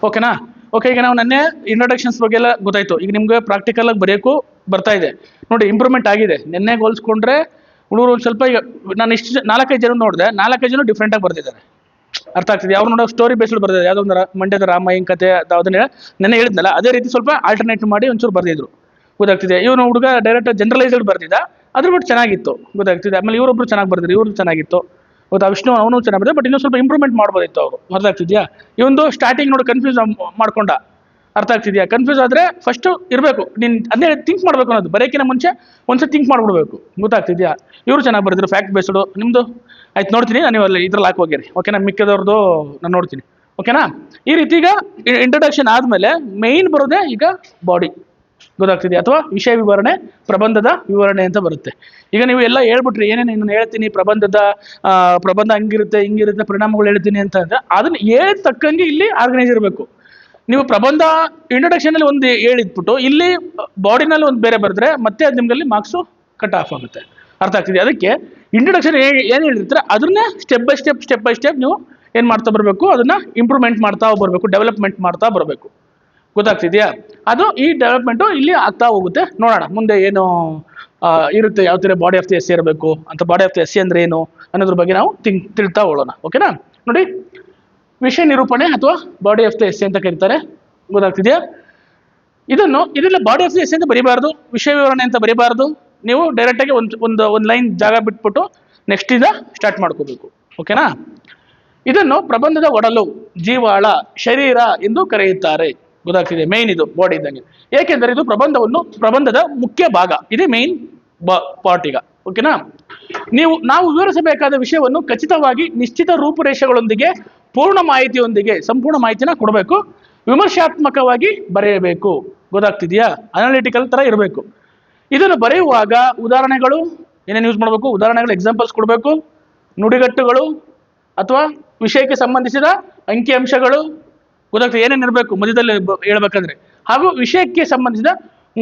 ಓಕೆನಾ? ಓಕೆ, ಈಗ ನಾವು ನೆನ್ನೆ ಇಂಟ್ರೊಡಕ್ಷನ್ಸ್ ಬಗ್ಗೆ ಎಲ್ಲ ಗೊತ್ತಾಯ್ತು. ಈಗ ನಿಮ್ಗೆ ಪ್ರಾಕ್ಟಿಕಲ್ ಆಗಿ ಬರೆಯೋಕ್ಕೂ ಬರ್ತಾ ಇದೆ ನೋಡಿ, ಇಂಪ್ರೂವ್ಮೆಂಟ್ ಆಗಿದೆ. ನೆನ್ನೆ ಹೋಲಿಸ್ಕೊಂಡ್ರೆ ಹುಡುಗರು ಒಂದು ಸ್ವಲ್ಪ, ಈಗ ನಾನು ಇಷ್ಟು 4-5 ಜನ ನೋಡಿದೆ, 4-5 ಜನ ಡಿಫ್ರೆಂಟ್ ಆಗಿ ಬರ್ತಿದ್ದಾರೆ. ಅರ್ಥ ಆಗ್ತಿದೆ? ಅವ್ರು ನೋಡೋ ಸ್ಟೋರಿ ಬೇಸ್ಡ್ ಬರ್ದಿದ್ದಾರೆ. ಯಾವುದೋ ಒಂದು ಮಂಡ್ಯದ ರಾಮಾಯಣ ಕತೆ ಅದನ್ನ ನೆನ್ನೆ ಹೇಳಿದ್ನಲ್ಲ, ಅದೇ ರೀತಿ ಸ್ವಲ್ಪ ಆಲ್ಟರ್ನೇಟ್ ಮಾಡಿ ಒಂಚೂರು ಬರ್ದಿದ್ರು, ಗೊತ್ತಾಗ್ತಿದೆ. ಇವನು ಹುಡುಗ ಡೈರೆಕ್ಟ್ ಜನರಲೈಸ್ಡ್ ಬರ್ದಿದ್ದ, ಅದ್ರ ಬಿಟ್ಟು ಚೆನ್ನಾಗಿತ್ತು, ಗೊತ್ತಾಗ್ತಿದೆ. ಆಮೇಲೆ ಇವರೊಬ್ರು ಚೆನ್ನಾಗಿ ಬರ್ದಿದ್ರು, ಇವ್ರು ಚೆನ್ನಾಗಿತ್ತು, ಗೊತ್ತಾ? ವಿಷ್ಣು ಅವನು ಚೆನ್ನಾಗಿ ಬರ್ತಾರೆ, ಬಟ್ ಇನ್ನೂ ಸ್ವಲ್ಪ ಇಂಪ್ರೂವ್ಮೆಂಟ್ ಮಾಡ್ಬೋದಿತ್ತು ಅವರು. ಅರ್ಥ ಆಗ್ತಿದ್ಯಾ? ಇವೊಂದು ಸ್ಟಾರ್ಟಿಂಗ್ ನೋಡಿ ಕನ್ಫ್ಯೂಸ್ ಮಾಡ್ಕೊಂಡ. ಅರ್ಥ ಆಗ್ತಿದ್ಯಾ? ಕನ್ಫ್ಯೂಸ್ ಆದರೆ ಫಸ್ಟ್ ಇರಬೇಕು, ನೀನು ಅದೇ ಥಿಂಕ್ ಮಾಡಬೇಕು ಅನ್ನೋದು, ಬರೋಕ್ಕಿಂತ ಮುಂಚೆ ಒಂದ್ಸತಿ ಥಿಂಕ್ ಮಾಡ್ಬಿಡ್ಬೇಕು, ಗೊತ್ತಾಗ್ತಿದ್ಯಾ? ಇವರು ಚೆನ್ನಾಗಿ ಬರ್ದಿದ್ರು, ಫ್ಯಾಕ್ಟ್ ಬೇಸ್ಡು. ನಿಮ್ಮದು ಆಯ್ತು, ನೋಡ್ತೀನಿ ನಾನು. ಅಲ್ಲಿ ಇದ್ರಲ್ಲಿ ಹಾಕೋಗಿರಿ, ಓಕೆನಾ? ಮಿಕ್ಕದವ್ರದ್ದು ನಾನು ನೋಡ್ತೀನಿ, ಓಕೆನಾ? ಈ ರೀತಿ ಈಗ ಇಂಟ್ರೊಡಕ್ಷನ್ ಆದಮೇಲೆ ಮೇಯ್ನ್ ಬರೋದೇ ಈಗ ಬಾಡಿ, ಗೊತ್ತಾಗ್ತಿದೆ? ಅಥವಾ ವಿಷಯ ವಿವರಣೆ, ಪ್ರಬಂಧದ ವಿವರಣೆ ಅಂತ ಬರುತ್ತೆ. ಈಗ ನೀವು ಎಲ್ಲ ಹೇಳ್ಬಿಟ್ರಿ, ಏನೇನು ನಾನು ಹೇಳ್ತೀನಿ, ಪ್ರಬಂಧ ಹಂಗಿರುತ್ತೆ ಹಿಂಗಿರುತ್ತೆ, ಪರಿಣಾಮಗಳು ಹೇಳ್ತೀನಿ ಅಂತ ಅಂದ್ರೆ ಅದನ್ನ ತಕ್ಕಂಗೆ ಇಲ್ಲಿ ಆರ್ಗನೈಸ್ ಇರಬೇಕು. ನೀವು ಪ್ರಬಂಧ ಇಂಟ್ರೊಡಕ್ಷನಲ್ಲಿ ಒಂದು ಹೇಳಿದ್ಬಿಟ್ಟು ಇಲ್ಲಿ ಬಾಡಿನಲ್ಲಿ ಒಂದು ಬೇರೆ ಬರೆದ್ರೆ ಮತ್ತೆ ಅದು ನಿಮ್ಗಲ್ಲಿ ಮಾರ್ಕ್ಸು ಕಟ್ ಆಫ್ ಆಗುತ್ತೆ. ಅರ್ಥ ಆಗ್ತಿದೆ? ಅದಕ್ಕೆ ಇಂಟ್ರೊಡಕ್ಷನ್ ಏನು ಹೇಳಿರ್ತಾರೆ ಅದನ್ನೇ ಸ್ಟೆಪ್ ಬೈ ಸ್ಟೆಪ್ ನೀವು ಏನು ಮಾಡ್ತಾ ಬರಬೇಕು, ಅದನ್ನ ಇಂಪ್ರೂವ್ಮೆಂಟ್ ಮಾಡ್ತಾ ಬರಬೇಕು, ಡೆವಲಪ್ಮೆಂಟ್ ಮಾಡ್ತಾ ಬರಬೇಕು, ಗೊತ್ತಾಗ್ತಿದೆಯಾ? ಅದು ಈ ಡೆವಲಪ್ಮೆಂಟು ಇಲ್ಲಿ ಆಗ್ತಾ ಹೋಗುತ್ತೆ. ನೋಡೋಣ ಮುಂದೆ ಏನು ಇರುತ್ತೆ, ಯಾವ ಥರ ಬಾಡಿ ಆಫ್ ದಿ ಎಸ್ಸೆ ಇರಬೇಕು ಅಂತ, ಬಾಡಿ ಆಫ್ ದಿ ಎಸ್ಸೆ ಅಂದ್ರೆ ಏನು ಅನ್ನೋದ್ರ ಬಗ್ಗೆ ನಾವು ತಿಳ್ತಾ ಹೋಗೋಣ, ಓಕೆನಾ? ನೋಡಿ, ವಿಷಯ ನಿರೂಪಣೆ ಅಥವಾ ಬಾಡಿ ಆಫ್ ದಿ ಎಸ್ಸೆ ಅಂತ ಕರೀತಾರೆ, ಗೊತ್ತಾಗ್ತಿದೆಯಾ? ಇದೆಲ್ಲ ಬಾಡಿ ಆಫ್ ದಿ ಎಸ್ಸೆ ಅಂತ ಬರೀಬಾರ್ದು, ವಿಷಯ ವಿವರಣೆ ಅಂತ ಬರೀಬಾರ್ದು. ನೀವು ಡೈರೆಕ್ಟಾಗಿ ಒಂದು ಲೈನ್ ಜಾಗ ಬಿಟ್ಬಿಟ್ಟು ನೆಕ್ಸ್ಟ್ ಇಂದ ಸ್ಟಾರ್ಟ್ ಮಾಡ್ಕೋಬೇಕು, ಓಕೆನಾ? ಇದನ್ನು ಪ್ರಬಂಧದ ಒಡಲು, ಜೀವಾಳ, ಶರೀರ ಎಂದು ಕರೆಯುತ್ತಾರೆ, ಗೊತ್ತಾಗ್ತಿದೆ? ಮೇನ್ ಇದು ಬಾಡಿ ಇದ್ದಂಗೆ. ಏಕೆಂದರೆ ಇದು ಪ್ರಬಂಧದ ಮುಖ್ಯ ಭಾಗ, ಇದೇ ಮೇನ್ ಪಾರ್ಟ್ ಈಗ, ಓಕೆನಾ? ನಾವು ವಿವರಿಸಬೇಕಾದ ವಿಷಯವನ್ನು ಖಚಿತವಾಗಿ ನಿಶ್ಚಿತ ರೂಪುರೇಷೆಗಳೊಂದಿಗೆ, ಪೂರ್ಣ ಮಾಹಿತಿಯೊಂದಿಗೆ ಸಂಪೂರ್ಣ ಮಾಹಿತಿನ ಕೊಡಬೇಕು. ವಿಮರ್ಶಾತ್ಮಕವಾಗಿ ಬರೆಯಬೇಕು, ಗೊತ್ತಾಗ್ತಿದೆಯಾ? ಅನಾಲಿಟಿಕಲ್ ತರ ಇರಬೇಕು. ಇದನ್ನು ಬರೆಯುವಾಗ ಉದಾಹರಣೆಗಳು ಏನೇನು ಯೂಸ್ ಮಾಡಬೇಕು, ಉದಾಹರಣೆಗಳು ಎಕ್ಸಾಂಪಲ್ಸ್ ಕೊಡಬೇಕು, ನುಡಿಗಟ್ಟುಗಳು ಅಥವಾ ವಿಷಯಕ್ಕೆ ಸಂಬಂಧಿಸಿದ ಅಂಕಿಅಂಶಗಳು, ಗೊತ್ತಾಗ್ತದೆ? ಏನೇನು ಇರಬೇಕು ಮಧ್ಯದಲ್ಲಿ ಹೇಳ್ಬೇಕಂದ್ರೆ, ಹಾಗೂ ವಿಷಯಕ್ಕೆ ಸಂಬಂಧಿಸಿದ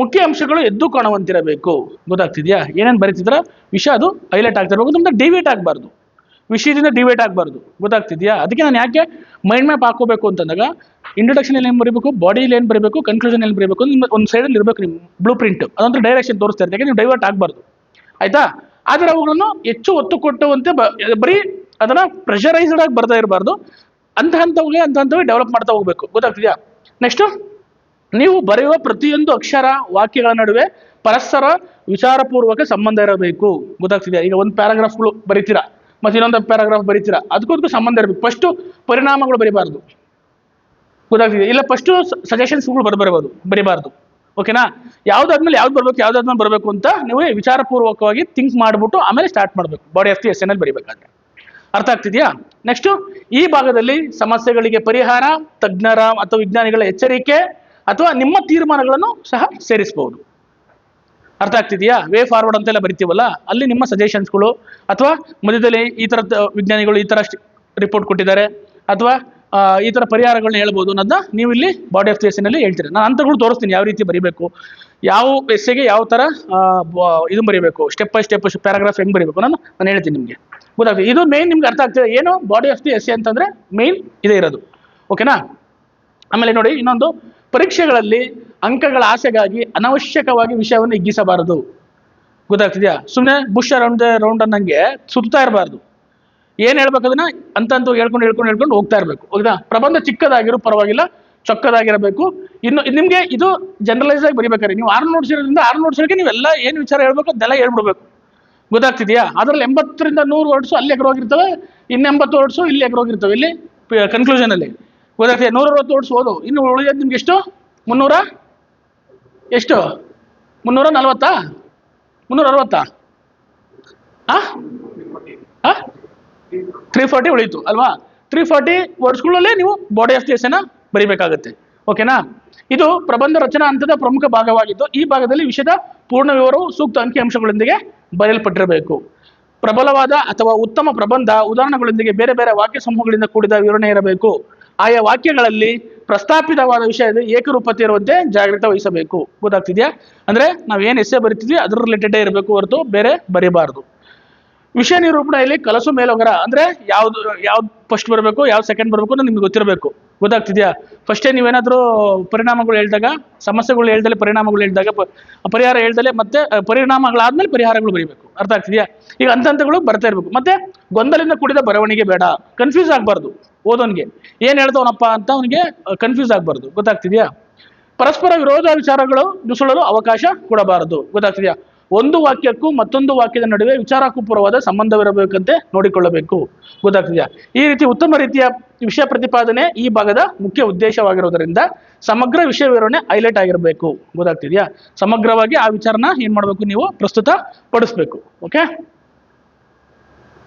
ಮುಖ್ಯ ಅಂಶಗಳು ಎದ್ದು ಕಾಣುವಂತಿರಬೇಕು, ಗೊತ್ತಾಗ್ತಿದೆಯಾ? ಏನೇನು ಬರೀತಿದ್ರ ವಿಷಯ ಅದು ಹೈಲೈಟ್ ಆಗ್ತಿರ್ಬೇಕು, ನಮ್ದು ಡಿವೇಟ್ ಆಗಬಾರ್ದು, ವಿಷಯದಿಂದ ಡಿವೇಟ್ ಆಗಬಾರ್ದು, ಗೊತ್ತಾಗ್ತಿದೆಯಾ? ಅದಕ್ಕೆ ನಾನು ಯಾಕೆ ಮೈಂಡ್ ಮ್ಯಾಪ್ ಹಾಕೋಬೇಕು ಅಂತಂದಾಗ ಇಂಟ್ರೊಡಕ್ಷನ್ ಏನು ಬರೀಬೇಕು, ಬಾಡಿಯಲ್ಲಿ ಏನು ಬರೀಬೇಕು, ಕನ್ಕ್ಲೂಷನ್ ಏನು ಬರೀಬೇಕು, ನಿಮ್ಮ ಒಂದು ಸೈಡಲ್ಲಿ ಇರಬೇಕು ನಿಮ್ಮ ಬ್ಲೂ ಪ್ರಿಂಟ್, ಅದಂತೂ ಡೈರೆಕ್ಷನ್ ತೋರಿಸ್ತಾ ಇರ್ತಾರೆ, ನೀವು ಡೈವರ್ಟ್ ಆಗಬಾರ್ದು, ಆಯ್ತಾ? ಆದರೆ ಅವುಗಳನ್ನು ಹೆಚ್ಚು ಒತ್ತು ಕೊಟ್ಟುವಂತೆ ಬರೀ ಅದನ್ನ ಪ್ರೆಷರೈಸ್ಡ್ ಆಗಿ ಬರ್ತಾ ಇರಬಾರ್ದು, ಹಂತವೇ ಡೆವಲಪ್ ಮಾಡ್ತಾ ಹೋಗ್ಬೇಕು, ಗೊತ್ತಾಗ್ತಿದೆಯಾ? ನೆಕ್ಸ್ಟ್, ನೀವು ಬರೆಯುವ ಪ್ರತಿಯೊಂದು ಅಕ್ಷರ ವಾಕ್ಯಗಳ ನಡುವೆ ಪರಸ್ಪರ ವಿಚಾರಪೂರ್ವಕ ಸಂಬಂಧ ಇರಬೇಕು, ಗೊತ್ತಾಗ್ತಿದೆಯಾ? ಈಗ ಒಂದು ಪ್ಯಾರಾಗ್ರಾಫ್ಗಳು ಬರೀತೀರಾ, ಮತ್ತೆ ಇನ್ನೊಂದು ಪ್ಯಾರಾಗ್ರಾಫ್ ಬರೀತೀರಾ, ಅದಕ್ಕೂ ಸಂಬಂಧ ಇರಬೇಕು. ಫಸ್ಟ್ ಪರಿಣಾಮಗಳು ಬರೀಬಾರ್ದು, ಗೊತ್ತಾಗ್ತಿದೆ? ಇಲ್ಲ ಫಸ್ಟ್ ಸಜೆಷನ್ಸ್ಗಳು ಬರೀಬಾರ್ದು, ಓಕೆನಾ? ಯಾವ್ದಾದ್ಮೇಲೆ ಯಾವ್ದಾದ್ಮೇಲೆ ಬರಬೇಕು ಅಂತ ನೀವು ವಿಚಾರಪೂರ್ವಕವಾಗಿ ಥಿಂಕ್ ಮಾಡಿಬಿಟ್ಟು ಆಮೇಲೆ ಸ್ಟಾರ್ಟ್ ಮಾಡಬೇಕು ಬಾಡಿ ಆಫ್ ದಿ ಎಸ್ಸೆ ನಲ್ಲಿ ಬರೀಬೇಕಾದ್ರೆ. ಅರ್ಥ ಆಗ್ತಿದೆಯಾ? ನೆಕ್ಸ್ಟ್, ಈ ಭಾಗದಲ್ಲಿ ಸಮಸ್ಯೆಗಳಿಗೆ ಪರಿಹಾರ, ತಜ್ಞರ ಅಥವಾ ವಿಜ್ಞಾನಿಗಳ ಎಚ್ಚರಿಕೆ ಅಥವಾ ನಿಮ್ಮ ತೀರ್ಮಾನಗಳನ್ನು ಸಹ ಸೇರಿಸಬಹುದು. ಅರ್ಥ ಆಗ್ತಿದೆಯಾ? ವೇ ಫಾರ್ವರ್ಡ್ ಅಂತೆಲ್ಲ ಬರಿತೀವಲ್ಲ, ಅಲ್ಲಿ ನಿಮ್ಮ ಸಜೆಷನ್ಸ್ಗಳು ಅಥವಾ ಮಧ್ಯದಲ್ಲಿ ಈ ಥರ ವಿಜ್ಞಾನಿಗಳು ಈ ಥರ ರಿಪೋರ್ಟ್ ಕೊಟ್ಟಿದ್ದಾರೆ ಅಥವಾ ಈ ಥರ ಪರಿಹಾರಗಳನ್ನ ಹೇಳ್ಬೋದು ಅನ್ನೋದನ್ನ ನೀವು ಇಲ್ಲಿ ಬಾಡಿ ಆಫ್ ದಿ ಎಸ್ಸೆ ನಲ್ಲಿ ಹೇಳ್ತೀರಿ. ನಾನು ಹಂತಗಳು ತೋರಿಸ್ತೀನಿ, ಯಾವ ರೀತಿ ಬರೀಬೇಕು, ಯಾವ ಎಸ್ಸೆಗೆ ಯಾವ ಥರ ಇದು ಬರೀಬೇಕು, ಸ್ಟೆಪ್ ಬೈ ಸ್ಟೆಪ್ ಪ್ಯಾರಾಗ್ರಾಫ್ ಹೆಂಗೆ ಬರೀಬೇಕು ನಾನು ಹೇಳ್ತೀನಿ ನಿಮಗೆ, ಗೊತ್ತಾಗ್ತದೆ? ಇದು ಮೇನ್ ನಿಮ್ಗೆ ಅರ್ಥ ಆಗ್ತದೆ ಏನು ಬಾಡಿ ಆಫ್ ದಿ ಎಸ್ಸೆ ಅಂತಂದ್ರೆ ಮೇನ್ ಇದೇ ಇರೋದು, ಓಕೆನಾ? ಆಮೇಲೆ ನೋಡಿ, ಇನ್ನೊಂದು, ಪರೀಕ್ಷೆಗಳಲ್ಲಿ ಅಂಕಗಳ ಆಸೆಗಾಗಿ ಅನವಶ್ಯಕವಾಗಿ ವಿಷಯವನ್ನು ಹಿಗ್ಗಿಸಬಾರದು, ಗೊತ್ತಾಗ್ತಿದೆಯಾ? ಸುಮ್ಮನೆ ಬುಷ್ ಅರೌಂಡ್ ರೌಂಡ್ ಅನ್ನಂಗೆ ಸುತ್ತಾ ಇರಬಾರ್ದು. ಏನು ಹೇಳ್ಬೇಕದನ್ನ ಅಂತ ಹೇಳ್ಕೊಂಡು ಹೋಗ್ತಾ ಇರಬೇಕು, ಹೌದಾ? ಪ್ರಬಂಧ ಚಿಕ್ಕದಾಗಿರೋ ಪರವಾಗಿಲ್ಲ, ಚೊಕ್ಕದಾಗಿರಬೇಕು. ಇನ್ನು ನಿಮಗೆ ಇದು ಜನರಲೈಸ್ ಆಗಿ ಬರೀಬೇಕಾದ್ರೆ ನೀವು 6 ನೋಟ್ಸ್ ಇರೋದ್ರಿಂದ 6 ನೋಟ್ಸ್ಗೆ ನೀವೆಲ್ಲ ಏನು ವಿಚಾರ ಹೇಳ್ಬೇಕು ಅದೆಲ್ಲ ಹೇಳ್ಬಿಡ್ಬೇಕು, ಗೊತ್ತಾಗ್ತಿದೆಯಾ? ಅದರಲ್ಲಿ 80ರಿಂದ 100 ವರ್ಡ್ಸು ಅಲ್ಲಿ ಎಗರೋಗಿರ್ತವೆ, ಇನ್ನು 80 ವರ್ಡ್ಸು ಇಲ್ಲಿ ಎಗರೋಗಿರ್ತವೆ, ಇಲ್ಲಿ ಕನ್ಕ್ಲೂಷನ್ ಅಲ್ಲಿ, ಗೊತ್ತಾಗ್ತಿದೆ? 160 ವರ್ಡ್ಸ್ ಓದು, ಇನ್ನು ಉಳಿಯೋದು ನಿಮ್ಗೆ ಎಷ್ಟು? 340 360 340 ಉಳಿಯಿತು ಅಲ್ವಾ? 340 ವರ್ಡ್ಸ್ಗಳಲ್ಲೇ ನೀವು ಬಾಡಿ ಆಫ್ ದಿ ಎಸ್ಸೆನ ಬರೀಬೇಕಾಗುತ್ತೆ, ಓಕೆನಾ? ಇದು ಪ್ರಬಂಧ ರಚನಾ ಹಂತದ ಪ್ರಮುಖ ಭಾಗವಾಗಿದ್ದು, ಈ ಭಾಗದಲ್ಲಿ ವಿಷಯದ ಪೂರ್ಣ ವಿವರವು ಸೂಕ್ತ ಅಂಕಿಅಂಶಗಳೊಂದಿಗೆ ಬರೆಯಲ್ಪಟ್ಟಿರಬೇಕು. ಪ್ರಬಲವಾದ ಅಥವಾ ಉತ್ತಮ ಪ್ರಬಂಧ ಉದಾಹರಣೆಗಳೊಂದಿಗೆ ಬೇರೆ ಬೇರೆ ವಾಕ್ಯ ಸಮೂಹಗಳಿಂದ ಕೂಡಿದ ವಿವರಣೆ ಇರಬೇಕು. ಆಯಾ ವಾಕ್ಯಗಳಲ್ಲಿ ಪ್ರಸ್ತಾಪಿತವಾದ ವಿಷಯದ ಏಕರೂಪತೆ ಇರುವಂತೆ ಜಾಗೃತೆ ವಹಿಸಬೇಕು, ಗೊತ್ತಾಗ್ತಿದೆಯಾ? ಅಂದ್ರೆ ನಾವೇನು ಎಸ್ಸೆ ಬರಿತಿದ್ವಿ ಅದ್ರ ರಿಲೇಟೆಡೇ ಇರಬೇಕು ಹೊರತು ಬೇರೆ ಬರೀಬಾರ್ದು. ವಿಷಯ ನಿರೂಪಣೆಯಲ್ಲಿ ಕಲಸು ಮೇಲೊಗರ ಅಂದ್ರೆ ಯಾವ್ದು ಫಸ್ಟ್ ಬರಬೇಕು, ಯಾವ್ದು ಸೆಕೆಂಡ್ ಬರಬೇಕು ಅಂತ ನಿಮ್ಗೆ ಗೊತ್ತಿರಬೇಕು. ಗೊತ್ತಾಗ್ತಿದ್ಯಾ? ಫಸ್ಟೇ ನೀವೇನಾದ್ರೂ ಪರಿಣಾಮಗಳು ಹೇಳಿದಾಗ, ಸಮಸ್ಯೆಗಳು ಹೇಳ್ದಲೆ ಪರಿಣಾಮಗಳು ಹೇಳಿದಾಗ ಪರಿಹಾರ ಹೇಳ್ದಲೆ ಮತ್ತೆ ಪರಿಣಾಮಗಳಾದ್ಮೇಲೆ ಪರಿಹಾರಗಳು ಬರೀಬೇಕು. ಅರ್ಥ ಆಗ್ತಿದ್ಯಾ? ಈಗ ಹಂತಗಳು ಬರ್ತಾ ಇರ್ಬೇಕು. ಮತ್ತೆ ಗೊಂದಲಿಂದ ಕೂಡಿದ ಬರವಣಿಗೆ ಬೇಡ, ಕನ್ಫ್ಯೂಸ್ ಆಗ್ಬಾರ್ದು. ಓದೋನ್ಗೆ ಏನ್ ಹೇಳ್ತವನಪ್ಪ ಅಂತ ಅವನಿಗೆ ಕನ್ಫ್ಯೂಸ್ ಆಗ್ಬಾರ್ದು. ಗೊತ್ತಾಗ್ತಿದ್ಯಾ? ಪರಸ್ಪರ ವಿರೋಧ ವಿಚಾರಗಳು ನುಸುಳಲು ಅವಕಾಶ ಕೊಡಬಾರದು. ಗೊತ್ತಾಗ್ತಿದ್ಯಾ? ಒಂದು ವಾಕ್ಯಕ್ಕೂ ಮತ್ತೊಂದು ವಾಕ್ಯದ ನಡುವೆ ವಿಚಾರಕ್ಕೂಪೂರ್ವವಾದ ಸಂಬಂಧವಿರಬೇಕಂತೆ ನೋಡಿಕೊಳ್ಳಬೇಕು. ಗೊತ್ತಾಗ್ತಿದೆಯಾ? ಈ ರೀತಿ ಉತ್ತಮ ರೀತಿಯ ವಿಷಯ ಪ್ರತಿಪಾದನೆ ಈ ಭಾಗದ ಮುಖ್ಯ ಉದ್ದೇಶವಾಗಿರೋದರಿಂದ ಸಮಗ್ರ ವಿಷಯ ವಿವರಣೆ ಹೈಲೈಟ್ ಆಗಿರಬೇಕು. ಗೊತ್ತಾಗ್ತಿದೆಯಾ? ಸಮಗ್ರವಾಗಿ ಆ ವಿಚಾರನ ಏನ್ ಮಾಡಬೇಕು, ನೀವು ಪ್ರಸ್ತುತ ಪಡಿಸ್ಬೇಕು. ಓಕೆ,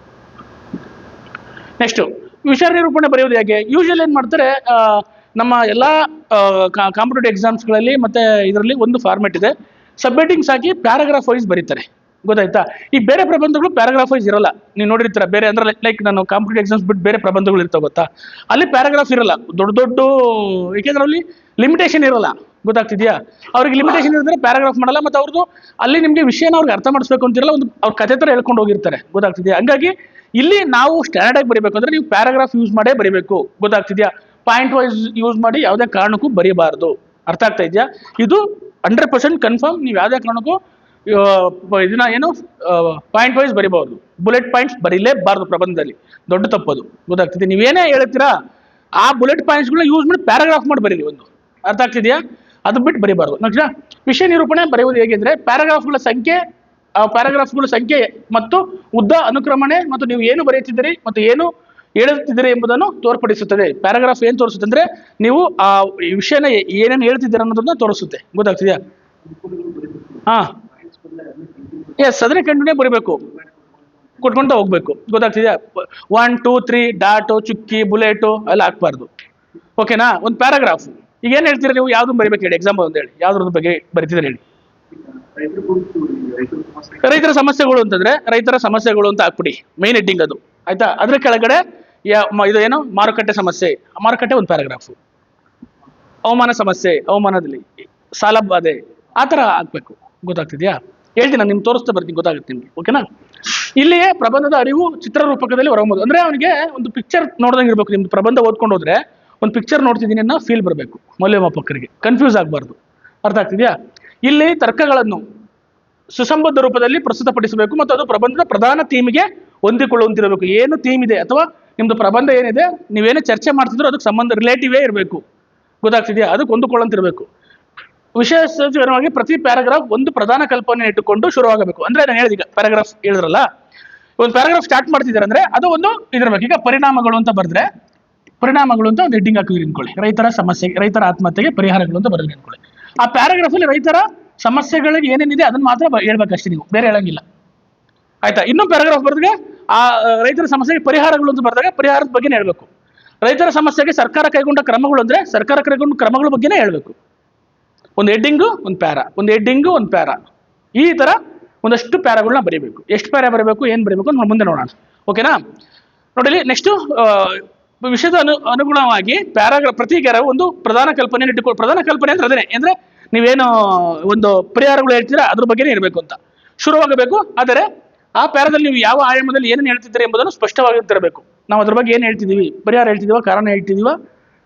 ನೆಕ್ಸ್ಟ್ ವಿಷಯ ನಿರೂಪಣೆ ಬರೆಯೋದು ಹೇಗೆ? ಯೂಶುವಲ್ ಏನ್ ಮಾಡ್ತಾರೆ, ನಮ್ಮ ಎಲ್ಲಾ ಕಾಂಪಿಟೇಟಿವ್ ಎಕ್ಸಾಮ್ಸ್ಗಳಲ್ಲಿ ಮತ್ತೆ ಇದರಲ್ಲಿ ಒಂದು ಫಾರ್ಮೆಟ್ ಇದೆ. ಸಬ್ಮಿಟಿಂಗ್ಸ್ ಹಾಕಿ ಪ್ಯಾರಾಗ್ರಾಫ್ ವೈಸ್ ಬರೀತಾರೆ. ಗೊತ್ತಾಯ್ತಾ? ಈ ಬೇರೆ ಪ್ರಬಂಧಗಳು ಪ್ಯಾರಾಗ್ರಾಫ್ ವೈಸ್ ಇರಲ್ಲ. ನೀವು ನೋಡಿರ್ತೀರ ಬೇರೆ, ಅಂದ್ರೆ ಲೈಕ್ ನಾನು ಕಾಂಪಿಟೇಟಿವ್ ಎಕ್ಸಾಮ್ಸ್ ಬಿಟ್ಟು ಬೇರೆ ಪ್ರಬಂಧಗಳು ಇರ್ತಾವೆ ಗೊತ್ತಾ, ಅಲ್ಲಿ ಪ್ಯಾರಾಗ್ರಾಫ್ ಇರಲ್ಲ. ದೊಡ್ಡ ಏಕೆಂದ್ರೆ ಅಲ್ಲಿ ಲಿಮಿಟೇಷನ್ ಇರಲ್ಲ. ಗೊತ್ತಾಗ್ತಿದ್ಯಾ? ಅವ್ರಿಗೆ ಲಿಮಿಟೇಷನ್ ಇರಿದ್ರೆ ಪ್ಯಾರಾಗ್ರಾಫ್ ಮಾಡಲ್ಲ. ಮತ್ತೆ ಅವ್ರದ್ದು ಅಲ್ಲಿ ನಿಮ್ಗೆ ವಿಷಯನ ಅವ್ರಿಗೆ ಅರ್ಥ ಮಾಡಿಸ್ಬೇಕು ಅಂತಿರಲ್ಲ, ಒಂದು ಅವ್ರ ಕಥೆ ತರ ಹೇಳ್ಕೊಂಡು ಹೋಗಿರ್ತಾರೆ. ಗೊತ್ತಾಗ್ತಿದ್ಯಾ? ಹಂಗಾಗಿ ಇಲ್ಲಿ ನಾವು ಸ್ಟ್ಯಾಂಡರ್ಡ್ ಆಗಿ ಬರೀಬೇಕು ಅಂದ್ರೆ ನೀವು ಪ್ಯಾರಾಗ್ರಾಫ್ ಯೂಸ್ ಮಾಡೇ ಬರೀಬೇಕು. ಗೊತ್ತಾಗ್ತಿದ್ಯಾ? ಪಾಯಿಂಟ್ ವೈಸ್ ಯೂಸ್ ಮಾಡಿ ಯಾವುದೇ ಕಾರಣಕ್ಕೂ ಬರೀಬಾರ್ದು. ಅರ್ಥ ಆಗ್ತಾ ಇದೆಯಾ? ಇದು 100% ಕನ್ಫರ್ಮ್. ನೀವು ಯಾವುದೇ ಕಾರಣಕ್ಕೂ ಇದನ್ನ ಏನು ಪಾಯಿಂಟ್ ವೈಸ್ ಬರಿಬಹುದು, ಬುಲೆಟ್ ಪಾಯಿಂಟ್ಸ್ ಬರೀಲೇಬಾರ್ದು ಪ್ರಬಂಧದಲ್ಲಿ. ದೊಡ್ಡ ತಪ್ಪದು. ಗೊತ್ತಾಗ್ತಿದೆ? ನೀವೇನೇ ಹೇಳ್ತೀರಾ ಆ ಬುಲೆಟ್ ಪಾಯಿಂಟ್ಸ್ಗಳನ್ನ ಯೂಸ್ ಮಾಡಿ ಪ್ಯಾರಾಗ್ರಾಫ್ ಮಾಡಿ ಬರೀಲಿ ಒಂದು. ಅರ್ಥ ಆಗ್ತಿದೆಯಾ? ಅದು ಬಿಟ್ಟು ಬರೀಬಾರ್ದು. ನೆಕ್ಸ್ಟ್ ವಿಷಯ ನಿರೂಪಣೆ ಬರೆಯುವುದು ಹೇಗೆ ಅಂದ್ರೆ ಪ್ಯಾರಾಗ್ರಾಫ್ಗಳ ಸಂಖ್ಯೆ, ಪ್ಯಾರಾಗ್ರಾಫ್ಗಳ ಸಂಖ್ಯೆ ಮತ್ತು ಉದ್ದ, ಅನುಕ್ರಮಣೆ ಮತ್ತು ನೀವು ಏನು ಬರೆಯುತ್ತಿದ್ದೀರಿ ಮತ್ತು ಏನು ಹೇಳುತ್ತಿದ್ದೀರಿ ಎಂಬುದನ್ನು ತೋರ್ಪಡಿಸುತ್ತದೆ. ಪ್ಯಾರಾಗ್ರಾಫ್ ಏನ್ ತೋರಿಸುತ್ತೆ ಅಂದ್ರೆ ನೀವು ಆ ವಿಷಯನ ಏನೇನು ಹೇಳ್ತಿದ್ದೀರ ಅನ್ನೋದನ್ನ ತೋರಿಸುತ್ತೆ. ಗೊತ್ತಾಗ್ತಿದೆಯಾ? ಹಾ, ಎಸ್, ಅದನ್ನೇ ಕಂಟಿನ್ಯೂ ಬರೀಬೇಕು, ಕೊಟ್ಕೊಂತ ಹೋಗ್ಬೇಕು. ಗೊತ್ತಾಗ್ತಿದೆಯಾ? 1 2 3 ಡಾಟು, ಚುಕ್ಕಿ, ಬುಲೆಟು ಎಲ್ಲ ಹಾಕ್ಬಾರ್ದು. ಓಕೆನಾ? ಒಂದು ಪ್ಯಾರಾಗ್ರಾಫ್ ಈಗ ಏನ್ ಹೇಳ್ತೀರಾ ನೀವು, ಯಾವ್ದು ಬರೀಬೇಕು ಹೇಳಿ? ಎಕ್ಸಾಂಪಲ್ ಅಂತ ಹೇಳಿ, ಯಾವ್ದ್ರ ಬಗ್ಗೆ ಬರೀತಿದ್ರೆ ಹೇಳಿ. ರೈತರ ಸಮಸ್ಯೆಗಳು ಅಂತಂದ್ರೆ ರೈತರ ಸಮಸ್ಯೆಗಳು ಅಂತ ಹಾಕ್ಬಿಡಿ, ಮೈನ್ ಹೆಡ್ಡಿಂಗ್ ಅದು. ಆಯ್ತಾ? ಅದ್ರ ಕೆಳಗಡೆ ಇದು ಏನು ಮಾರುಕಟ್ಟೆ ಸಮಸ್ಯೆ, ಮಾರುಕಟ್ಟೆ ಒಂದು ಪ್ಯಾರಾಗ್ರಾಫ್, ಹವಾಮಾನ ಸಮಸ್ಯೆ, ಹವಾಮಾನದಲ್ಲಿ ಸಾಲ ಬಾಧೆ, ಆ ತರ ಹಾಕ್ಬೇಕು. ಗೊತ್ತಾಗ್ತಿದ್ಯಾ? ಹೇಳ್ತೀನಿ, ನಾನು ನಿಮ್ಗೆ ತೋರಿಸ್ತಾ ಬರ್ತೀನಿ, ಗೊತ್ತಾಗುತ್ತೆ ನಿಮ್ಗೆ. ಓಕೆನಾ? ಇಲ್ಲಿಯೇ ಪ್ರಬಂಧದ ಅರಿವು ಚಿತ್ರರೂಪಕದಲ್ಲಿ ಹೊರಬಹುದು. ಅಂದ್ರೆ ಅವನಿಗೆ ಒಂದು ಪಿಕ್ಚರ್ ನೋಡ್ದಂಗೆ ಇರ್ಬೇಕು. ನಿಮ್ದು ಪ್ರಬಂಧ ಓದ್ಕೊಂಡು ಹೋದ್ರೆ ಒಂದು ಪಿಕ್ಚರ್ ನೋಡ್ತಿದ್ದೀನಿ ಅನ್ನೋ ಫೀಲ್ ಬರಬೇಕು ಮೌಲ್ಯಮಾಪಕರಿಗೆ, ಕನ್ಫ್ಯೂಸ್ ಆಗಬಾರ್ದು. ಅರ್ಥ ಆಗ್ತಿದ್ಯಾ? ಇಲ್ಲಿ ತರ್ಕಗಳನ್ನು ಸುಸಂಬದ್ಧ ರೂಪದಲ್ಲಿ ಪ್ರಸ್ತುತಪಡಿಸಬೇಕು ಮತ್ತು ಅದು ಪ್ರಬಂಧದ ಪ್ರಧಾನ ಥೀಮ್ಗೆ ಹೊಂದಿಕೊಳ್ಳುವಂತಿರಬೇಕು. ಏನು ಥೀಮ್ ಇದೆ ಅಥವಾ ನಿಮ್ದು ಪ್ರಬಂಧ ಏನಿದೆ, ನೀವೇನೇ ಚರ್ಚೆ ಮಾಡ್ತಿದ್ರು ಅದಕ್ಕೆ ಸಂಬಂಧ ರಿಲೇಟಿವೇ ಇರಬೇಕು. ಗೊತ್ತಾಗ್ತಿದೆಯಾ? ಅದಕ್ಕೆ ಹೊಂದಿಕೊಳ್ಳುವಂತಿರಬೇಕು. ವಿಶೇಷವಾಗಿ ಪ್ರತಿ ಪ್ಯಾರಾಗ್ರಾಫ್ ಒಂದು ಪ್ರಧಾನ ಕಲ್ಪನೆ ಇಟ್ಟುಕೊಂಡು ಶುರುವಾಗಬೇಕು. ಅಂದ್ರೆ ನಾನು ಹೇಳಿದೀಗ ಪ್ಯಾರಾಗ್ರಾಫ್ ಹೇಳಿದ್ರಲ್ಲ, ಒಂದು ಪ್ಯಾರಾಗ್ರಾಫ್ ಸ್ಟಾರ್ಟ್ ಮಾಡ್ತಿದ್ದಾರೆ ಅಂದ್ರೆ ಅದು ಒಂದು ಇದಿರಬೇಕು. ಈಗ ಪರಿಣಾಮಗಳು ಅಂತ ಬರೆದ್ರೆ, ಪರಿಣಾಮಗಳು ಅಂತ ಒಂದು ಹೆಡ್ಡಿಂಗ್ ಹಾಕಿದ್ರಿ ಅನ್ಕೊಳ್ಳಿ, ರೈತರ ಸಮಸ್ಯೆ, ರೈತರ ಆತ್ಮಹತ್ಯೆಗೆ ಪರಿಹಾರಗಳು ಅಂತ ಬರೆದ್ರಿ ಅನ್ಕೊಳ್ಳಿ. ಆ ಪ್ಯಾರಾಗ್ರಾಫ್ ಅಲ್ಲಿ ರೈತರ ಸಮಸ್ಯೆಗಳಿಗೆ ಏನೇನಿದೆ ಅದನ್ನ ಮಾತ್ರ ಹೇಳ್ಬೇಕಷ್ಟೇ, ನೀವು ಬೇರೆ ಹೇಳಂಗಿಲ್ಲ. ಆಯ್ತಾ? ಇನ್ನೊಂದು ಪ್ಯಾರಾಗ್ರಾಫ್ ಬರೆದಾಗ ಆ ರೈತರ ಸಮಸ್ಯೆಗೆ ಪರಿಹಾರಗಳು ಅಂತ ಬರೆದಾಗ ಪರಿಹಾರದ ಬಗ್ಗೆನೇ ಹೇಳ್ಬೇಕು. ರೈತರ ಸಮಸ್ಯೆಗೆ ಸರ್ಕಾರ ಕೈಗೊಂಡ ಕ್ರಮಗಳು ಅಂದ್ರೆ ಸರ್ಕಾರ ಕೈಗೊಂಡ ಕ್ರಮಗಳ ಬಗ್ಗೆನೇ ಹೇಳ್ಬೇಕು. ಒಂದು ಹೆಡ್ಡಿಂಗು, ಒಂದು ಪ್ಯಾರಾ, ಒಂದು ಹೆಡ್ಡಿಂಗು, ಒಂದು ಪ್ಯಾರಾ, ಈ ತರ ಒಂದಷ್ಟು ಪ್ಯಾರಾಗಳನ್ನ ಬರೀಬೇಕು. ಎಷ್ಟು ಪ್ಯಾರಾ ಬರಬೇಕು, ಏನ್ ಬರೀಬೇಕು ಅಂತ ಮುಂದೆ ನೋಡೋಣ. ಓಕೆನಾ? ನೋಡಿ, ನೆಕ್ಸ್ಟ್ ವಿಷಯದ ಅನುಗುಣವಾಗಿ ಪ್ಯಾರಾಗ್ರಾಫ್ ಪ್ರತಿ ಗ್ಯಾರ ಒಂದು ಪ್ರಧಾನ ಕಲ್ಪನೆ ಇಟ್ಟುಕೊಂಡು, ಪ್ರಧಾನ ಕಲ್ಪನೆ ಅಂದ್ರೆ ಅದೇನೆ, ಅಂದ್ರೆ ನೀವೇನು ಒಂದು ಪರಿಹಾರಗಳು ಹೇಳ್ತೀರಾ ಅದ್ರ ಬಗ್ಗೆನೇ ಇರಬೇಕು ಅಂತ ಶುರುವಾಗಬೇಕು. ಆದರೆ ಆ ಪ್ಯಾರಾದಲ್ಲಿ ನೀವು ಯಾವ ಆಯಾಮದಲ್ಲಿ ಏನೇನು ಹೇಳ್ತಿದ್ದೀರಿ ಎಂಬುದನ್ನು ಸ್ಪಷ್ಟವಾಗಿರ್ತಿರಬೇಕು. ನಾವು ಅದ್ರ ಬಗ್ಗೆ ಏನು ಹೇಳ್ತಿದ್ದೀವಿ, ಪರಿಹಾರ ಹೇಳ್ತಿದೀವ, ಕಾರಣ ಹೇಳ್ತಿದೀವ,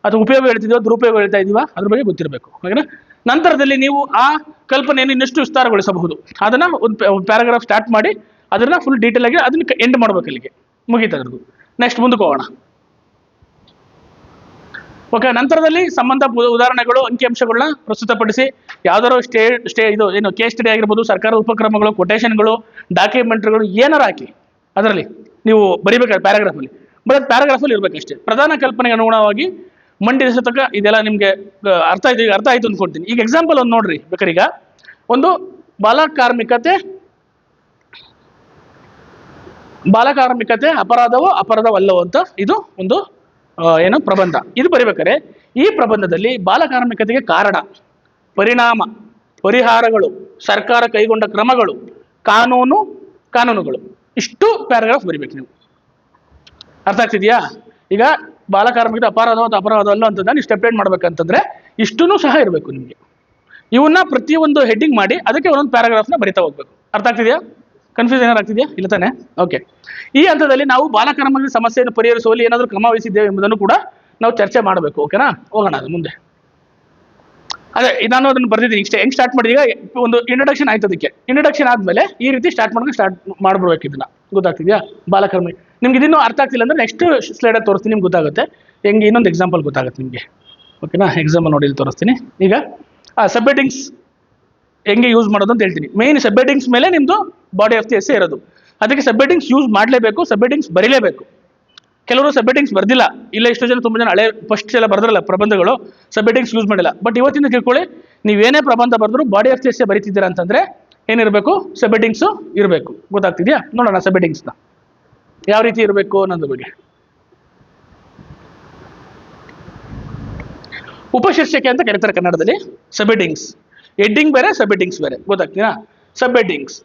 ಅಥವಾ ಉಪಯೋಗ ಹೇಳ್ತಿದೀವ, ದುರುಪಯೋಗ ಹೇಳ್ತಾ ಇದೀವ, ಅದ್ರ ಬಗ್ಗೆ ಗೊತ್ತಿರಬೇಕು. ಓಕೆನಾ? ನಂತರದಲ್ಲಿ ನೀವು ಆ ಕಲ್ಪನೆಯನ್ನು ಇನ್ನಷ್ಟು ವಿಸ್ತಾರಗೊಳಿಸಬಹುದು. ಅದನ್ನ ಒಂದು ಪ್ಯಾರಾಗ್ರಾಫ್ ಸ್ಟಾರ್ಟ್ ಮಾಡಿ ಅದನ್ನ ಫುಲ್ ಡೀಟೇಲ್ ಆಗಿ ಅದನ್ನ ಎಂಡ್ ಮಾಡ್ಬೇಕು, ಇಲ್ಲಿಗೆ ಮುಗೀತದ್ರದ್ದು. ನೆಕ್ಸ್ಟ್ ಮುಂದಕ್ಕೆ ಹೋಗೋಣ. ಓಕೆ, ನಂತರದಲ್ಲಿ ಸಂಬಂಧ ಉದಾಹರಣೆಗಳು, ಅಂಕಿಅಂಶಗಳನ್ನ ಪ್ರಸ್ತುತಪಡಿಸಿ ಯಾವ್ದಾದ್ರು ಇದು ಏನು ಕೇಸ್ ಸ್ಟಡಿ ಆಗಿರ್ಬೋದು, ಸರ್ಕಾರದ ಉಪಕ್ರಮಗಳು, ಕೊಟೇಶನ್ಗಳು, ಡಾಕ್ಯುಮೆಂಟ್ರಿಗಳು ಏನಾರು ಹಾಕಿ ಅದರಲ್ಲಿ ನೀವು ಬರಿಬೇಕಾದ್ರೆ ಪ್ಯಾರಾಗ್ರಾಫಲ್ಲಿ ಬರೀ ಪ್ಯಾರಾಗ್ರಾಫಲ್ಲಿ ಇರ್ಬೇಕಷ್ಟೇ. ಪ್ರಧಾನ ಕಲ್ಪನೆಗೆ ಅನುಗುಣವಾಗಿ ಮಂಡಿಸತಕ್ಕ ಇದೆಲ್ಲ ನಿಮ್ಗೆ ಅರ್ಥ ಆಯ್ತು ಅಂದ್ಕೊಳ್ತೀನಿ. ಈಗ ಎಕ್ಸಾಂಪಲ್ ಒಂದು ನೋಡ್ರಿ ಬೇಕಾರೆ. ಈಗ ಒಂದು ಬಾಲಕಾರ್ಮಿಕತೆ ಅಪರಾಧವೋ ಅಪರಾಧವಲ್ಲವೋ ಅಂತ ಇದು ಒಂದು ಏನು ಪ್ರಬಂಧ. ಇದು ಬರಿಬೇಕಾರೆ ಈ ಪ್ರಬಂಧದಲ್ಲಿ ಬಾಲಕಾರ್ಮಿಕತೆಗೆ ಕಾರಣ, ಪರಿಣಾಮ, ಪರಿಹಾರಗಳು, ಸರ್ಕಾರ ಕೈಗೊಂಡ ಕ್ರಮಗಳು, ಕಾನೂನುಗಳು, ಇಷ್ಟು ಪ್ಯಾರಾಗ್ರಾಫ್ ಬರಿಬೇಕು ನೀವು. ಅರ್ಥ ಆಗ್ತಿದ್ಯಾ? ಈಗ ಬಾಲಕಾರ್ಮಿಕತೆ ಅಪರಾಧವಲ್ಲ ಅಂತಂದ್ರೆ ನೀವು ಸ್ಟೆಪ್ ಏನ್ ಮಾಡ್ಬೇಕಂತಂದ್ರೆ ಇಷ್ಟೂ ಸಹ ಇರಬೇಕು ನಿಮಗೆ. ಇವನ್ನ ಪ್ರತಿಯೊಂದು ಹೆಡ್ಡಿಂಗ್ ಮಾಡಿ ಅದಕ್ಕೆ ಒಂದೊಂದು ಪ್ಯಾರಾಗ್ರಾಫ್ನ ಬರಿತಾ ಹೋಗ್ಬೇಕು. ಅರ್ಥ ಆಗ್ತಿದ್ಯಾ? ಕನ್ಫ್ಯೂಸ್ ಏನಾರು ಆಗ್ತಿದೆಯಾ? ಇಲ್ಲ ತಾನೆ? ಓಕೆ. ಈ ಹಂತದಲ್ಲಿ ನಾವು ಬಾಲಕಾರ್ಮಿಕರ ಸಮಸ್ಯೆಯನ್ನು ಪರಿಹರಿಸುವಲ್ಲಿ ಏನಾದರೂ ಕ್ರಮ ವಹಿಸಿದ್ದೇವೆ ಎಂಬುದನ್ನು ಕೂಡ ನಾವು ಚರ್ಚೆ ಮಾಡಬೇಕು. ಓಕೆನಾ? ಹೋಗೋಣ ಅದು ಮುಂದೆ. ಅದೇ ನಾನು ಅದನ್ನು ಬರ್ದಿದ್ದೀನಿ. ಇಷ್ಟೇ. ಹೆಂಗ್ ಸ್ಟಾರ್ಟ್ ಮಾಡಿದೀಗ ಒಂದು ಇಂಟ್ರೊಡಕ್ಷನ್ ಆಯ್ತು. ಅದಕ್ಕೆ ಇಂಟ್ರೊಡಕ್ಷನ್ ಆದ್ಮೇಲೆ ಈ ರೀತಿ ಸ್ಟಾರ್ಟ್ ಮಾಡ್ಬಿಡ್ಬೇಕು ಇದನ್ನ. ಗೊತ್ತಾಗ್ತಿದ್ಯಾ? ಬಾಲಕಾರ್ಮಿಕ ನಿಮ್ಗೆ ಇದನ್ನು ಅರ್ಥ ಆಗ್ತಿಲ್ಲ ಅಂದ್ರೆ ನೆಕ್ಸ್ಟ್ ಸ್ಲೈಡ್ ತೋರಿಸ್ತೀನಿ, ನಿಮ್ಗೆ ಗೊತ್ತಾಗುತ್ತೆ. ಹೆಂಗೆ ಇನ್ನೊಂದು ಎಕ್ಸಾಂಪಲ್ ಗೊತ್ತಾಗುತ್ತೆ ನಿಮಗೆ. ಓಕೆನಾ? ಎಕ್ಸಾಂಪಲ್ ನೋಡಿ ಇಲ್ಲಿ ತೋರಿಸ್ತೀನಿ. ಈಗ ಸಬ್ ಹೆಡಿಂಗ್ಸ್ ಹೆಂಗೆ ಯೂಸ್ ಮಾಡೋದು ಅಂತ ಹೇಳ್ತೀನಿ. ಮೇನ್ ಸಬ್ ಹೆಡಿಂಗ್ಸ್ ಮೇಲೆ ನಿಮ್ದು ಬಾಡಿ ಆಫ್ ದಿ ಎಸ್ಸೆ ಇರೋದು. ಅದಕ್ಕೆ ಸಬ್ ಹೆಡಿಂಗ್ಸ್ ಯೂಸ್ ಮಾಡಲೇಬೇಕು, ಸಬ್ ಹೆಡಿಂಗ್ಸ್ ಬರೀಲೇಬೇಕು. ಕೆಲವರು ಸಬ್ ಹೆಡಿಂಗ್ಸ್ ಬರ್ದಿಲ್ಲ. ಇಲ್ಲ, ಎಷ್ಟೋ ಜನ ತುಂಬ ಜನ ಹಳೆ ಫಸ್ಟ್ ಎಲ್ಲ ಬರ್ದ್ರಲ್ಲ ಪ್ರಬಂಧಗಳು, ಸಬ್ ಹೆಡಿಂಗ್ಸ್ ಯೂಸ್ ಮಾಡಿಲ್ಲ. ಬಟ್ ಇವತ್ತಿನ ತಿಳ್ಕೊಳ್ಳಿ, ನೀವೇನೇ ಪ್ರಬಂಧ ಬರೆದ್ರು ಬಾಡಿ ಆಫ್ ದಿ ಎಸ್ಸೆ ಬರೀತಿದ್ದೀರಾ ಅಂತಂದ್ರೆ ಏನಿರಬೇಕು? ಸಬ್ ಹೆಡಿಂಗ್ಸು ಇರಬೇಕು. ಗೊತ್ತಾಗ್ತಿದ್ಯಾ? ನೋಡೋಣ ಸಬ್ ಹೆಡಿಂಗ್ಸ್ನ ಯಾವ ರೀತಿ ಇರಬೇಕು ಅನ್ನೋದ್ರ ಬಗ್ಗೆ. ಉಪಶೀರ್ಷಿಕೆ ಅಂತ ಕರೀತಾರೆ ಕನ್ನಡದಲ್ಲಿ ಸಬ್ ಹೆಡಿಂಗ್ಸ್. ಹೆಡ್ಡಿಂಗ್ ಬೇರೆ, ಸಬ್ ಹೆಡಿಂಗ್ಸ್ ಬೇರೆ. ಗೊತ್ತಾಗ್ತೀರಾ? ಸಬ್ ಹೆಡಿಂಗ್ಸ್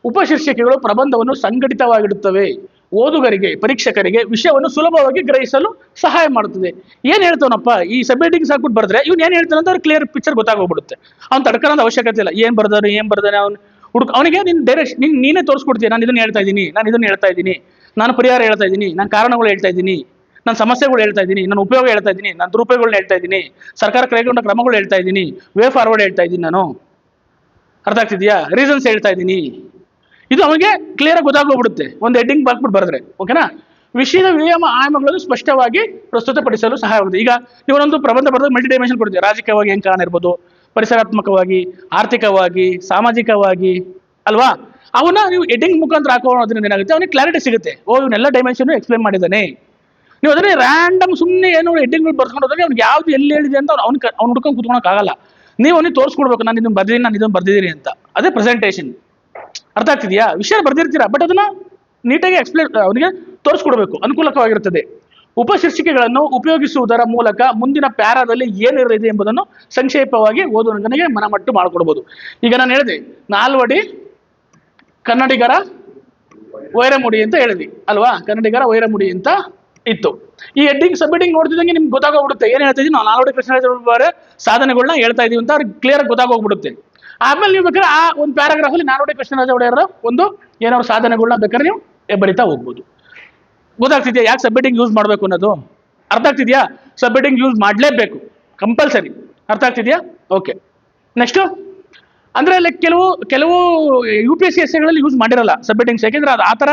ಉಪಶೀರ್ಷಿಕೆಗಳು ಪ್ರಬಂಧವನ್ನು ಸಂಘಟಿತವಾಗಿಡುತ್ತವೆ. ಓದುಗರಿಗೆ, ಪರೀಕ್ಷಕರಿಗೆ ವಿಷಯವನ್ನು ಸುಲಭವಾಗಿ ಗ್ರಹಿಸಲು ಸಹಾಯ ಮಾಡುತ್ತದೆ. ಏನ್ ಹೇಳ್ತಾವನಪ್ಪ ಈ ಸಬ್ ಹೆಡಿಂಗ್ಸ್ ಹಾಕ್ಬಿಟ್ಟು ಬರೆದ್ರೆ ಇವ್ನು ಏನ್ ಹೇಳ್ತಾನೆ ಅಂತ ಅವ್ರು ಕ್ಲಿಯರ್ ಪಿಕ್ಚರ್ ಗೊತ್ತಾಗೋಗ್ಬಿಡುತ್ತೆ. ಅವ್ನು ತಡ್ಕೊಳ್ಳೋದು ಅವಶ್ಯಕತೆ ಇಲ್ಲ. ಏನ್ ಬರ್ದಾನೆ ಅವ್ನು ಅವನಿಗೆ ನೀನು ಡೈರೆಕ್ಟ್ ನೀನೇ ತೋರಿಸ್ಕೊಡ್ತೀಯ. ನಾನು ಇದನ್ನ ಹೇಳ್ತಾ ಇದ್ದೀನಿ, ನಾನು ಇದನ್ನ ಹೇಳ್ತಾ ಇದ್ದೀನಿ, ನಾನು ಪರಿಹಾರ ಹೇಳ್ತಾ ಇದ್ದೀನಿ, ನಾನು ಕಾರಣಗಳು ಹೇಳ್ತಾ ಇದ್ದೀನಿ, ನಾನು ಸಮಸ್ಯೆಗಳು ಹೇಳ್ತಾ ಇದ್ದೀನಿ, ನಾನು ಉಪಯೋಗ ಹೇಳ್ತಾ ಇದ್ದೀನಿ, ನಾನು ದುರುಪಯೋಗಗಳನ್ನ ಹೇಳ್ತಾ ಇದ್ದೀನಿ, ಸರ್ಕಾರ ಕೈಗೊಂಡ ಕ್ರಮಗಳು ಹೇಳ್ತಾ ಇದ್ದೀನಿ, ವೇ ಫಾರ್ವರ್ಡ್ ಹೇಳ್ತಾ ಇದ್ದೀನಿ, ನಾನು ಅರ್ಥ ಆಗ್ತಿದ್ಯಾ? ರೀಸನ್ಸ್ ಹೇಳ್ತಾ ಇದ್ದೀನಿ. ಇದು ಅವನಿಗೆ ಕ್ಲಿಯರ್ ಆಗಿ ಗೊತ್ತಾಗೋಗ್ಬಿಡುತ್ತೆ ಒಂದು ಹೆಡ್ಡಿಂಗ್ ಹಾಕ್ಬಿಟ್ಟು ಬರೆದ್ರೆ. ಓಕೆನಾ? ವಿಷಯದ ವ್ಯಾಯಾಮ ಆಯಾಮಗಳನ್ನು ಸ್ಪಷ್ಟವಾಗಿ ಪ್ರಸ್ತುತಪಡಿಸಲು ಸಹಾಯ ಆಗುತ್ತೆ. ಈಗ ನೀವೊಂದು ಪ್ರಬಂಧ ಬರೆದು ಮಲ್ಟಿ ಡೈಮೆನ್ಷನ್ ಕೊಡ್ತೀವಿ. ರಾಜಕೀಯವಾಗಿ ಹೆಂಗೆ ಕಾರಣ ಇರ್ಬೋದು, ಪರಿಸರಾತ್ಮಕವಾಗಿ, ಆರ್ಥಿಕವಾಗಿ, ಸಾಮಾಜಿಕವಾಗಿ, ಅಲ್ವಾ? ಅವನ್ನ ನೀವು ಹೆಡ್ಡಿಂಗ್ ಮುಖಾಂತರ ಹಾಕೋದ್ರಿಂದ ಏನಾಗುತ್ತೆ, ಅವನಿಗೆ ಕ್ಲಾರಿಟಿ ಸಿಗುತ್ತೆ. ಓ, ಇವನ್ನೆಲ್ಲ ಡೈಮೆನ್ಷನ್ ಎಕ್ಸ್ಪ್ಲೇನ್ ಮಾಡಿದ್ದಾನೆ. ನೀವು ಅದನ್ನೇ ರ್ಯಾಂಡಮ್ ಸುಮ್ಮನೆ ಏನೋ ಹೆಡ್ಡಿಂಗ್ ಬರ್ಸ್ಕೊಂಡು ಹೋದ್ರೆ ಅವ್ನಿಗೆ ಯಾವ್ದು ಎಲ್ಲಿ ಹೇಳಿದೆ ಅಂತ ಅವ್ನು ಹುಡ್ಕೊಂಡು ಕುತ್ಕೊಳಕ್ ಆಗಲ್ಲ. ನೀವು ಅವನಿಗೆ ತೋರಿಸ್ಕೊಡ್ಬೇಕು, ನಾನು ಇದನ್ನು ಬರ್ದಿದ್ದೀನಿ, ನಾನು ಇದನ್ನು ಬರ್ದಿದ್ದೀನಿ ಅಂತ. ಅದೇ ಪ್ರೆಸೆಂಟೇಷನ್. ಅರ್ಥ ಆಗ್ತಿದೆಯಾ? ವಿಷಯ ಬರ್ದಿರ್ತೀರಾ, ಬಟ್ ಅದನ್ನ ನೀಟಾಗಿ ಎಕ್ಸ್ಪ್ಲೇನ್ ಅವನಿಗೆ ತೋರಿಸ್ಕೊಡ್ಬೇಕು, ಅನುಕೂಲಕವಾಗಿರುತ್ತದೆ. ಉಪಶೀರ್ಷಿಕೆಗಳನ್ನು ಉಪಯೋಗಿಸುವುದರ ಮೂಲಕ ಮುಂದಿನ ಪ್ಯಾರಾದಲ್ಲಿ ಏನಿರಲಿದೆ ಎಂಬುದನ್ನು ಸಂಕ್ಷೇಪವಾಗಿ ಓದುಗನಿಗೆ ಮನಮಟ್ಟು ಮಾಡಿಕೊಡ್ಬೋದು. ಈಗ ನಾನು ಹೇಳಿದೆ, ನಾಲ್ವಡಿ ಕನ್ನಡಿಗರ ವೈರಮುಡಿ ಅಂತ ಹೇಳಿದ್ವಿ ಅಲ್ವಾ? ಕನ್ನಡಿಗರ ವೈರಮುಡಿ ಅಂತ ಇತ್ತು. ಈ ಹೆಡ್ಡಿಂಗ್ ಸಬ್ ಹೆಡ್ಡಿಂಗ್ ನೋಡ್ತಿದ್ದಂಗೆ ನಿಮ್ಗೆ ಗೊತ್ತಾಗೋಗ್ಬಿಡುತ್ತೆ ಏನ್ ಹೇಳ್ತಾ ಇದೀವಿ ನಾವು. ನಾಲ್ವಡಿ ಕೃಷ್ಣರಾಜ ಸಾಧನೆಗಳನ್ನ ಹೇಳ್ತಾ ಇದೀವಿ ಅಂತ ಅವ್ರಿಗೆ ಕ್ಲಿಯರ್ ಆಗಿ ಗೊತ್ತಾಗೋಗ್ಬಿಡುತ್ತೆ. ಆಮೇಲೆ ನೀವು ಬೇಕಾದ್ರೆ ಆ ಒಂದು ಪ್ಯಾರಾಗ್ರಾಫ್ ಅಲ್ಲಿ ನಾಲ್ವಡಿ ಕೃಷ್ಣರಾಜ ಒಡೆಯರ ಒಂದು ಏನಾದ್ರು ಸಾಧನೆಗಳನ್ನ ಬೇಕಾದ್ರೆ ನೀವು ಬರಿತಾ ಹೋಗ್ಬೋದು. ಗೊತ್ತಾಗ್ತಿದ್ಯಾ ಯಾಕೆ ಸಬ್ ಹೆಡ್ಡಿಂಗ್ ಯೂಸ್ ಮಾಡಬೇಕು ಅನ್ನೋದು? ಅರ್ಥ ಆಗ್ತಿದ್ಯಾ? ಸಬ್ ಹೆಡ್ಡಿಂಗ್ ಯೂಸ್ ಮಾಡಲೇಬೇಕು, ಕಂಪಲ್ಸರಿ. ಅರ್ಥ ಆಗ್ತಿದ್ಯಾ? ಓಕೆ. ನೆಕ್ಸ್ಟ್ ಅಂದ್ರೆ ಲೈಕ್ ಕೆಲವು UPSC ಎಸ್ಸೆಗಳಲ್ಲಿ ಯೂಸ್ ಮಾಡಿರಲ್ಲ ಸಬ್ ಹೆಡ್ಡಿಂಗ್ಸ್. ಯಾಕೆಂದ್ರೆ ಅದು ಆ ತರ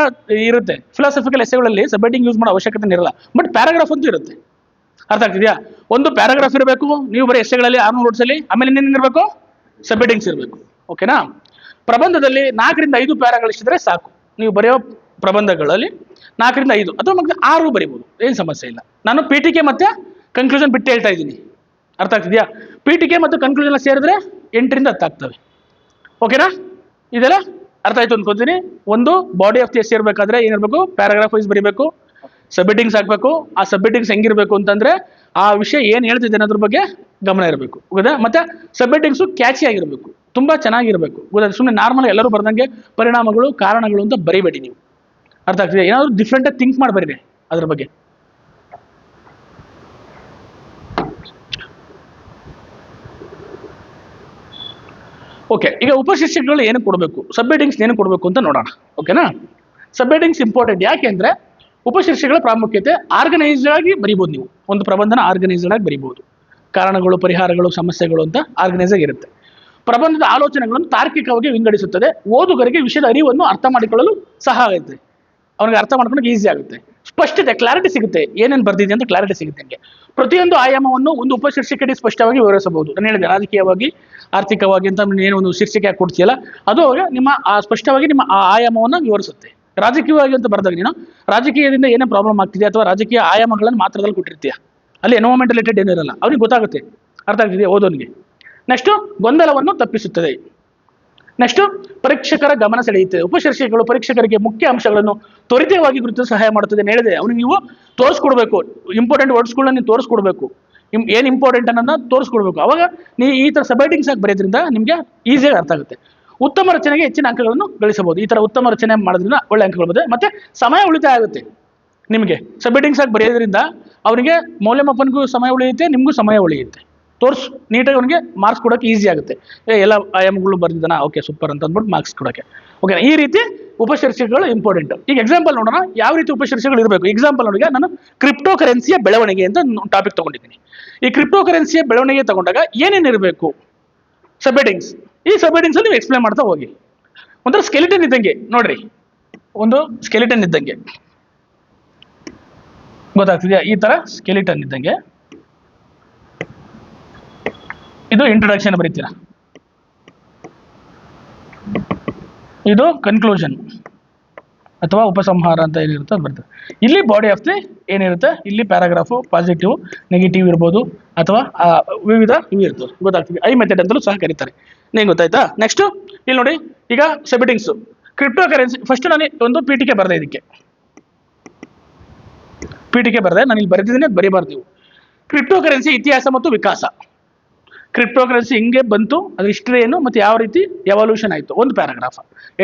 ಇರುತ್ತೆ. ಫಿಲಾಸಫಿಕಲ್ ಎಸ್ಸೆಗಳಲ್ಲಿ ಸಬ್ ಹೆಡ್ಡಿಂಗ್ ಯೂಸ್ ಮಾಡೋ ಅವಶ್ಯಕತೆ ಇರಲ್ಲ, ಬಟ್ ಪ್ಯಾರಾಗ್ರಾಫ್ ಅಂತೂ ಇರುತ್ತೆ. ಅರ್ಥ ಆಗ್ತಿದ್ಯಾ? ಒಂದು ಪ್ಯಾರಾಗ್ರಾಫ್ ಇರಬೇಕು ನೀವು ಬರೀ ಎಸ್ಸೆಗಳಲ್ಲಿ 600 words ಅಲ್ಲಿ. ಆಮೇಲೆ ಇನ್ನೇನಿರಬೇಕು? ಸಬ್ ಹೆಡ್ಡಿಂಗ್ಸ್ ಇರಬೇಕು. ಓಕೆನಾ? ಪ್ರಬಂಧದಲ್ಲಿ 4 ರಿಂದ 5 ಪ್ಯಾರಾಗಳಿಸಿದ್ರೆ ಸಾಕು. ನೀವು ಬರೆಯೋ ಪ್ರಬಂಧಗಳಲ್ಲಿ 4 ರಿಂದ 5 ಅಥವಾ ಮತ್ತೆ 6 ಬರಿಬೋದು, ಏನು ಸಮಸ್ಯೆ ಇಲ್ಲ. ನಾನು ಪೀಠಿಕೆ ಮತ್ತೆ ಕನ್ಕ್ಲೂಷನ್ ಬಿಟ್ಟು ಹೇಳ್ತಾ ಇದ್ದೀನಿ. ಅರ್ಥ ಆಗ್ತಿದ್ಯಾ? ಪೀಠಿಕೆ ಮತ್ತು ಕನ್ಕ್ಲೂಷನ್ ಸೇರಿದ್ರೆ 8 ರಿಂದ 10 ಆಗ್ತವೆ. ಓಕೆನಾ? ಇದೆಲ್ಲ ಅರ್ಥ ಆಯ್ತು ಅನ್ಕೋತೀನಿ. ಒಂದು ಬಾಡಿ ಆಫ್ ದಿ ಎಸ್ಸೆ ಇರಬೇಕಾದ್ರೆ ಏನಿರಬೇಕು? ಪ್ಯಾರಾಗ್ರಾಫ್ ವೈಸ್ ಬರೀಬೇಕು, ಸಬ್ ಹೆಡ್ಡಿಂಗ್ಸ್ ಹಾಕ್ಬೇಕು. ಆ ಸಬ್ ಹೆಡ್ಡಿಂಗ್ಸ್ ಹೆಂಗಿರ್ಬೇಕು ಅಂತಂದ್ರೆ ಆ ವಿಷಯ ಏನ್ ಹೇಳ್ತಿದೆ ಅನ್ನೋದ್ರ ಬಗ್ಗೆ ಗಮನ ಇರಬೇಕು. ಗೊತ್ತಾ? ಮತ್ತೆ ಸಬ್ ಹೆಡ್ಡಿಂಗ್ಸು ಕ್ಯಾಚಿ ಆಗಿರ್ಬೇಕು, ತುಂಬಾ ಚೆನ್ನಾಗಿರ್ಬೇಕು. ಗೊತ್ತಾ? ಸುಮ್ಮನೆ ನಾರ್ಮಲ್ ಎಲ್ಲರೂ ಬರ್ದಂಗೆ ಪರಿಣಾಮಗಳು, ಕಾರಣಗಳು ಅಂತ ಬರಿಬೇಡಿ ನೀವು. ಅರ್ಥ ಆಗ್ತಿದೆ? ಏನಾದ್ರು ಡಿಫ್ರೆಂಟ್ ಆಗಿ ಥಿಂಕ್ ಮಾಡಿ ಬರೀರಿ ಅದ್ರ ಬಗ್ಗೆ. ಓಕೆ. ಈಗ ಉಪಶೀರ್ಷಿಕೆಗಳು ಏನು ಕೊಡಬೇಕು, ಸಬ್ ಹೆಡ್ಡಿಂಗ್ಸ್ ಏನು ಕೊಡಬೇಕು ಅಂತ ನೋಡೋಣ. ಓಕೆನಾ? ಸಬ್ ಹೆಡ್ಡಿಂಗ್ಸ್ ಇಂಪಾರ್ಟೆಂಟ್. ಯಾಕೆಂದ್ರೆ ಉಪಶೀರ್ಷಿಕೆಗಳ ಪ್ರಾಮುಖ್ಯತೆ ಆರ್ಗನೈಸ್ಡ್ ಆಗಿ ಬರೀಬಹುದು. ನೀವು ಒಂದು ಪ್ರಬಂಧನ ಆರ್ಗನೈಸ್ಡ್ ಆಗಿ ಬರೀಬಹುದು. ಕಾರಣಗಳು, ಪರಿಹಾರಗಳು, ಸಮಸ್ಯೆಗಳು ಅಂತ ಆರ್ಗನೈಸ್ ಆಗಿರುತ್ತೆ. ಪ್ರಬಂಧದ ಆಲೋಚನೆಗಳನ್ನು ತಾರ್ಕಿಕವಾಗಿ ವಿಂಗಡಿಸುತ್ತದೆ. ಓದುಗರಿಗೆ ವಿಷಯದ ಅರಿವನ್ನು ಅರ್ಥ ಮಾಡಿಕೊಳ್ಳಲು ಸಹಾಯ ಆಗುತ್ತೆ. ಅವನಿಗೆ ಅರ್ಥ ಮಾಡ್ಕೊಳ್ಳೋಕೆ ಈಸಿ ಆಗುತ್ತೆ. ಸ್ಪಷ್ಟತೆ, ಕ್ಲಾರಿಟಿ ಸಿಗುತ್ತೆ. ಏನೇನು ಬರ್ದಿದೆ ಅಂತ ಕ್ಲಾರಿಟಿ ಸಿಗುತ್ತೆ ನಿಮಗೆ. ಪ್ರತಿಯೊಂದು ಆಯಾಮವನ್ನು ಒಂದು ಉಪಶೀರ್ಷಿಕೆಯಲ್ಲಿ ಸ್ಪಷ್ಟವಾಗಿ ವಿವರಿಸಬಹುದು. ನಾನು ಹೇಳಿದೆ ರಾಜಕೀಯವಾಗಿ, ಆರ್ಥಿಕವಾಗಿ ಅಂತ ಏನು ಒಂದು ಶೀರ್ಷಿಕೆ ಹಾಕಿ ಕೊಡ್ತೀಯಲ್ಲ, ಅದು ನಿಮ್ಮ ಸ್ಪಷ್ಟವಾಗಿ ನಿಮ್ಮ ಆ ಆಯಾಮವನ್ನು ವಿವರಿಸುತ್ತೆ. ರಾಜಕೀಯವಾಗಿ ಅಂತ ಬರ್ದಾಗ ನೀನು ರಾಜಕೀಯದಿಂದ ಏನೇ ಪ್ರಾಬ್ಲಮ್ ಆಗ್ತಿದೆ ಅಥವಾ ರಾಜಕೀಯ ಆಯಾಮಗಳನ್ನು ಮಾತ್ರದಲ್ಲಿ ಕೊಟ್ಟಿರ್ತೀಯ, ಅಲ್ಲಿ ಎನ್ವೈರನ್ಮೆಂಟ್ ರಿಲೇಟೆಡ್ ಏನಿರಲ್ಲ, ಅವ್ನಿಗೆ ಗೊತ್ತಾಗುತ್ತೆ. ಅರ್ಥ ಆಗ್ತಿದೆಯಾ ಓದೋನಿಗೆ? ನೆಕ್ಸ್ಟ್ ಗೊಂದಲವನ್ನು ತಪ್ಪಿಸುತ್ತದೆ. ನೆಕ್ಸ್ಟ್ ಪರೀಕ್ಷಕರ ಗಮನ ಸೆಳೆಯುತ್ತದೆ. ಉಪಶೀರ್ಷಿಕೆಗಳು ಪರೀಕ್ಷಕರಿಗೆ ಮುಖ್ಯ ಅಂಶಗಳನ್ನು ತ್ವರಿತವಾಗಿ ಗುರುತಿಸಲು ಸಹಾಯ ಮಾಡುತ್ತದೆ ಅಂತ ಹೇಳಿದೆ. ಅವನಿಗೆ ನೀವು ತೋರಿಸ್ಕೊಡ್ಬೇಕು, ಇಂಪಾರ್ಟೆಂಟ್ ವರ್ಡ್ಸ್ಗಳನ್ನ ನೀವು ತೋರಿಸ್ಕೊಡ್ಬೇಕು, ಏನು ಇಂಪಾರ್ಟೆಂಟ್ ಅನ್ನೋದನ್ನ ತೋರಿಸ್ಕೊಡ್ಬೇಕು. ಅವಾಗ ನೀವು ಈ ಥರ ಸಬ್ ಹೆಡ್ಡಿಂಗ್ಸ್ ಆಗಿ ಬರೆಯೋದ್ರಿಂದ ನಿಮಗೆ ಈಸಿಯಾಗಿ ಅರ್ಥ ಆಗುತ್ತೆ. ಉತ್ತಮ ರಚನೆಗೆ ಹೆಚ್ಚಿನ ಅಂಕಗಳನ್ನು ಗಳಿಸಬಹುದು. ಈ ತರ ಉತ್ತಮ ರಚನೆ ಮಾಡೋದ್ರಿಂದ ಒಳ್ಳೆ ಅಂಕಗಳು ಬರುತ್ತೆ. ಮತ್ತೆ ಸಮಯ ಉಳಿತಾಯ ಆಗುತ್ತೆ ನಿಮಗೆ. ಸಬ್ ಹೆಡ್ಡಿಂಗ್ಸ್ ಆಗಿ ಬರೆಯೋದ್ರಿಂದ ಅವನಿಗೆ ಮೌಲ್ಯಮಾಪನಕ್ಕೂ ಸಮಯ ಉಳಿಯುತ್ತೆ, ನಿಮಗೂ ಸಮಯ ಉಳಿಯುತ್ತೆ. ನೀಟಾಗಿ ಅವನಿಗೆ ಮಾರ್ಕ್ಸ್ ಕೊಡೋಕೆ ಈಸಿ ಆಗುತ್ತೆ. ಎಲ್ಲ ಆಯಾಮಗಳು ಬರ್ದಿದ್ದಾನ, ಓಕೆ ಸೂಪರ್ ಅಂತ ಅಂದ್ಬಿಟ್ಟು ಮಾರ್ಕ್ಸ್ ಕೊಡೋಕ್ಕೆ. ಓಕೆನಾ. ಈ ರೀತಿ ಉಪಶೀರ್ಷಿಕೆಗಳು ಇಂಪಾರ್ಟೆಂಟ್. ಈಗ ಎಕ್ಸಾಂಪಲ್ ನೋಡೋಣ ಯಾವ ರೀತಿ ಉಪಶೀರ್ಷಿಕೆಗಳು ಇರಬೇಕು. ಎಕ್ಸಾಂಪಲ್ ನೋಡಿ, ನಾನು ಕ್ರಿಪ್ಟೋ ಕರೆನ್ಸಿಯ ಬೆಳವಣಿಗೆ ಅಂತ ಟಾಪಿಕ್ ತಗೊಂಡಿದ್ದೀನಿ. ಈ ಕ್ರಿಪ್ಟೋ ಕರೆನ್ಸಿಯ ಬೆಳವಣಿಗೆ ತಗೊಂಡಾಗ ಏನೇನು ಇರಬೇಕು, ಸಬ್ಹೆಡಿಂಗ್ಸ್. ಈ ಸಬ್ಹೆಡಿಂಗ್ಸ್ ಅಲ್ಲಿ ನೀವು ಎಕ್ಸ್ಪ್ಲೇನ್ ಮಾಡ್ತಾ ಹೋಗಿ. ಒಂಥರ ಸ್ಕೆಲಿಟನ್ ಇದ್ದಂಗೆ ನೋಡ್ರಿ, ಒಂದು ಸ್ಕೆಲಿಟನ್ ಇದ್ದಂಗೆ ಗೊತ್ತಾಗ್ತಿದೆಯಾ, ಈ ತರ ಸ್ಕೆಲಿಟನ್ ಇದ್ದಂಗೆ. ಇದು ಇಂಟ್ರೊಡಕ್ಷನ್ ಬರೀತೀರಾ, ಇದು ಕನ್ಕ್ಲೂಷನ್ ಅಥವಾ ಉಪಸಂಹಾರ ಅಂತ ಏನಿರುತ್ತೆ ಅದು ಬರ್ತದೆ. ಇಲ್ಲಿ ಬಾಡಿ ಆಫ್ ದಿ ಏನಿರುತ್ತೆ, ಇಲ್ಲಿ ಪ್ಯಾರಾಗ್ರಾಫು ಪಾಸಿಟಿವ್ ನೆಗೆಟಿವ್ ಇರ್ಬೋದು ಅಥವಾ ವಿವಿಧ ಇವು ಇರ್ತದೆ, ಗೊತ್ತಾಗ್ತದೆ. ಐ ಮೆಥಡ್ ಅಂತಲೂ ಸಹ ಕರೀತಾರೆ. ನಿಂಗೆ ಗೊತ್ತಾಯ್ತಾ. ನೆಕ್ಸ್ಟ್ ಇಲ್ಲಿ ನೋಡಿ, ಈಗ ಸಬ್ಹೆಡಿಂಗ್ಸು ಕ್ರಿಪ್ಟೋ ಕರೆನ್ಸಿ. ಫಸ್ಟ್ ನಾನು ಒಂದು ಪೀಠಿಕೆ ಬರೆದೆ, ಇದಕ್ಕೆ ಪೀಠಿಕೆ ಬರೆದೆ, ನಾನು ಇಲ್ಲಿ ಬರೆದಿದ್ದೀನಿ, ಅದು ಬರೀಬಾರ್ದು ನೀವು. ಕ್ರಿಪ್ಟೋ ಕರೆನ್ಸಿ ಇತಿಹಾಸ ಮತ್ತು ವಿಕಾಸ. ಕ್ರಿಪ್ಟೋ ಕರೆನ್ಸಿ ಹಿಂಗೆ ಬಂತು, ಅದ್ರ ಹಿಸ್ಟ್ರಿ ಏನು ಮತ್ತು ಯಾವ ರೀತಿ ಎವಲ್ಯೂಷನ್ ಆಯಿತು, ಒಂದು ಪ್ಯಾರಾಗ್ರಾಫ್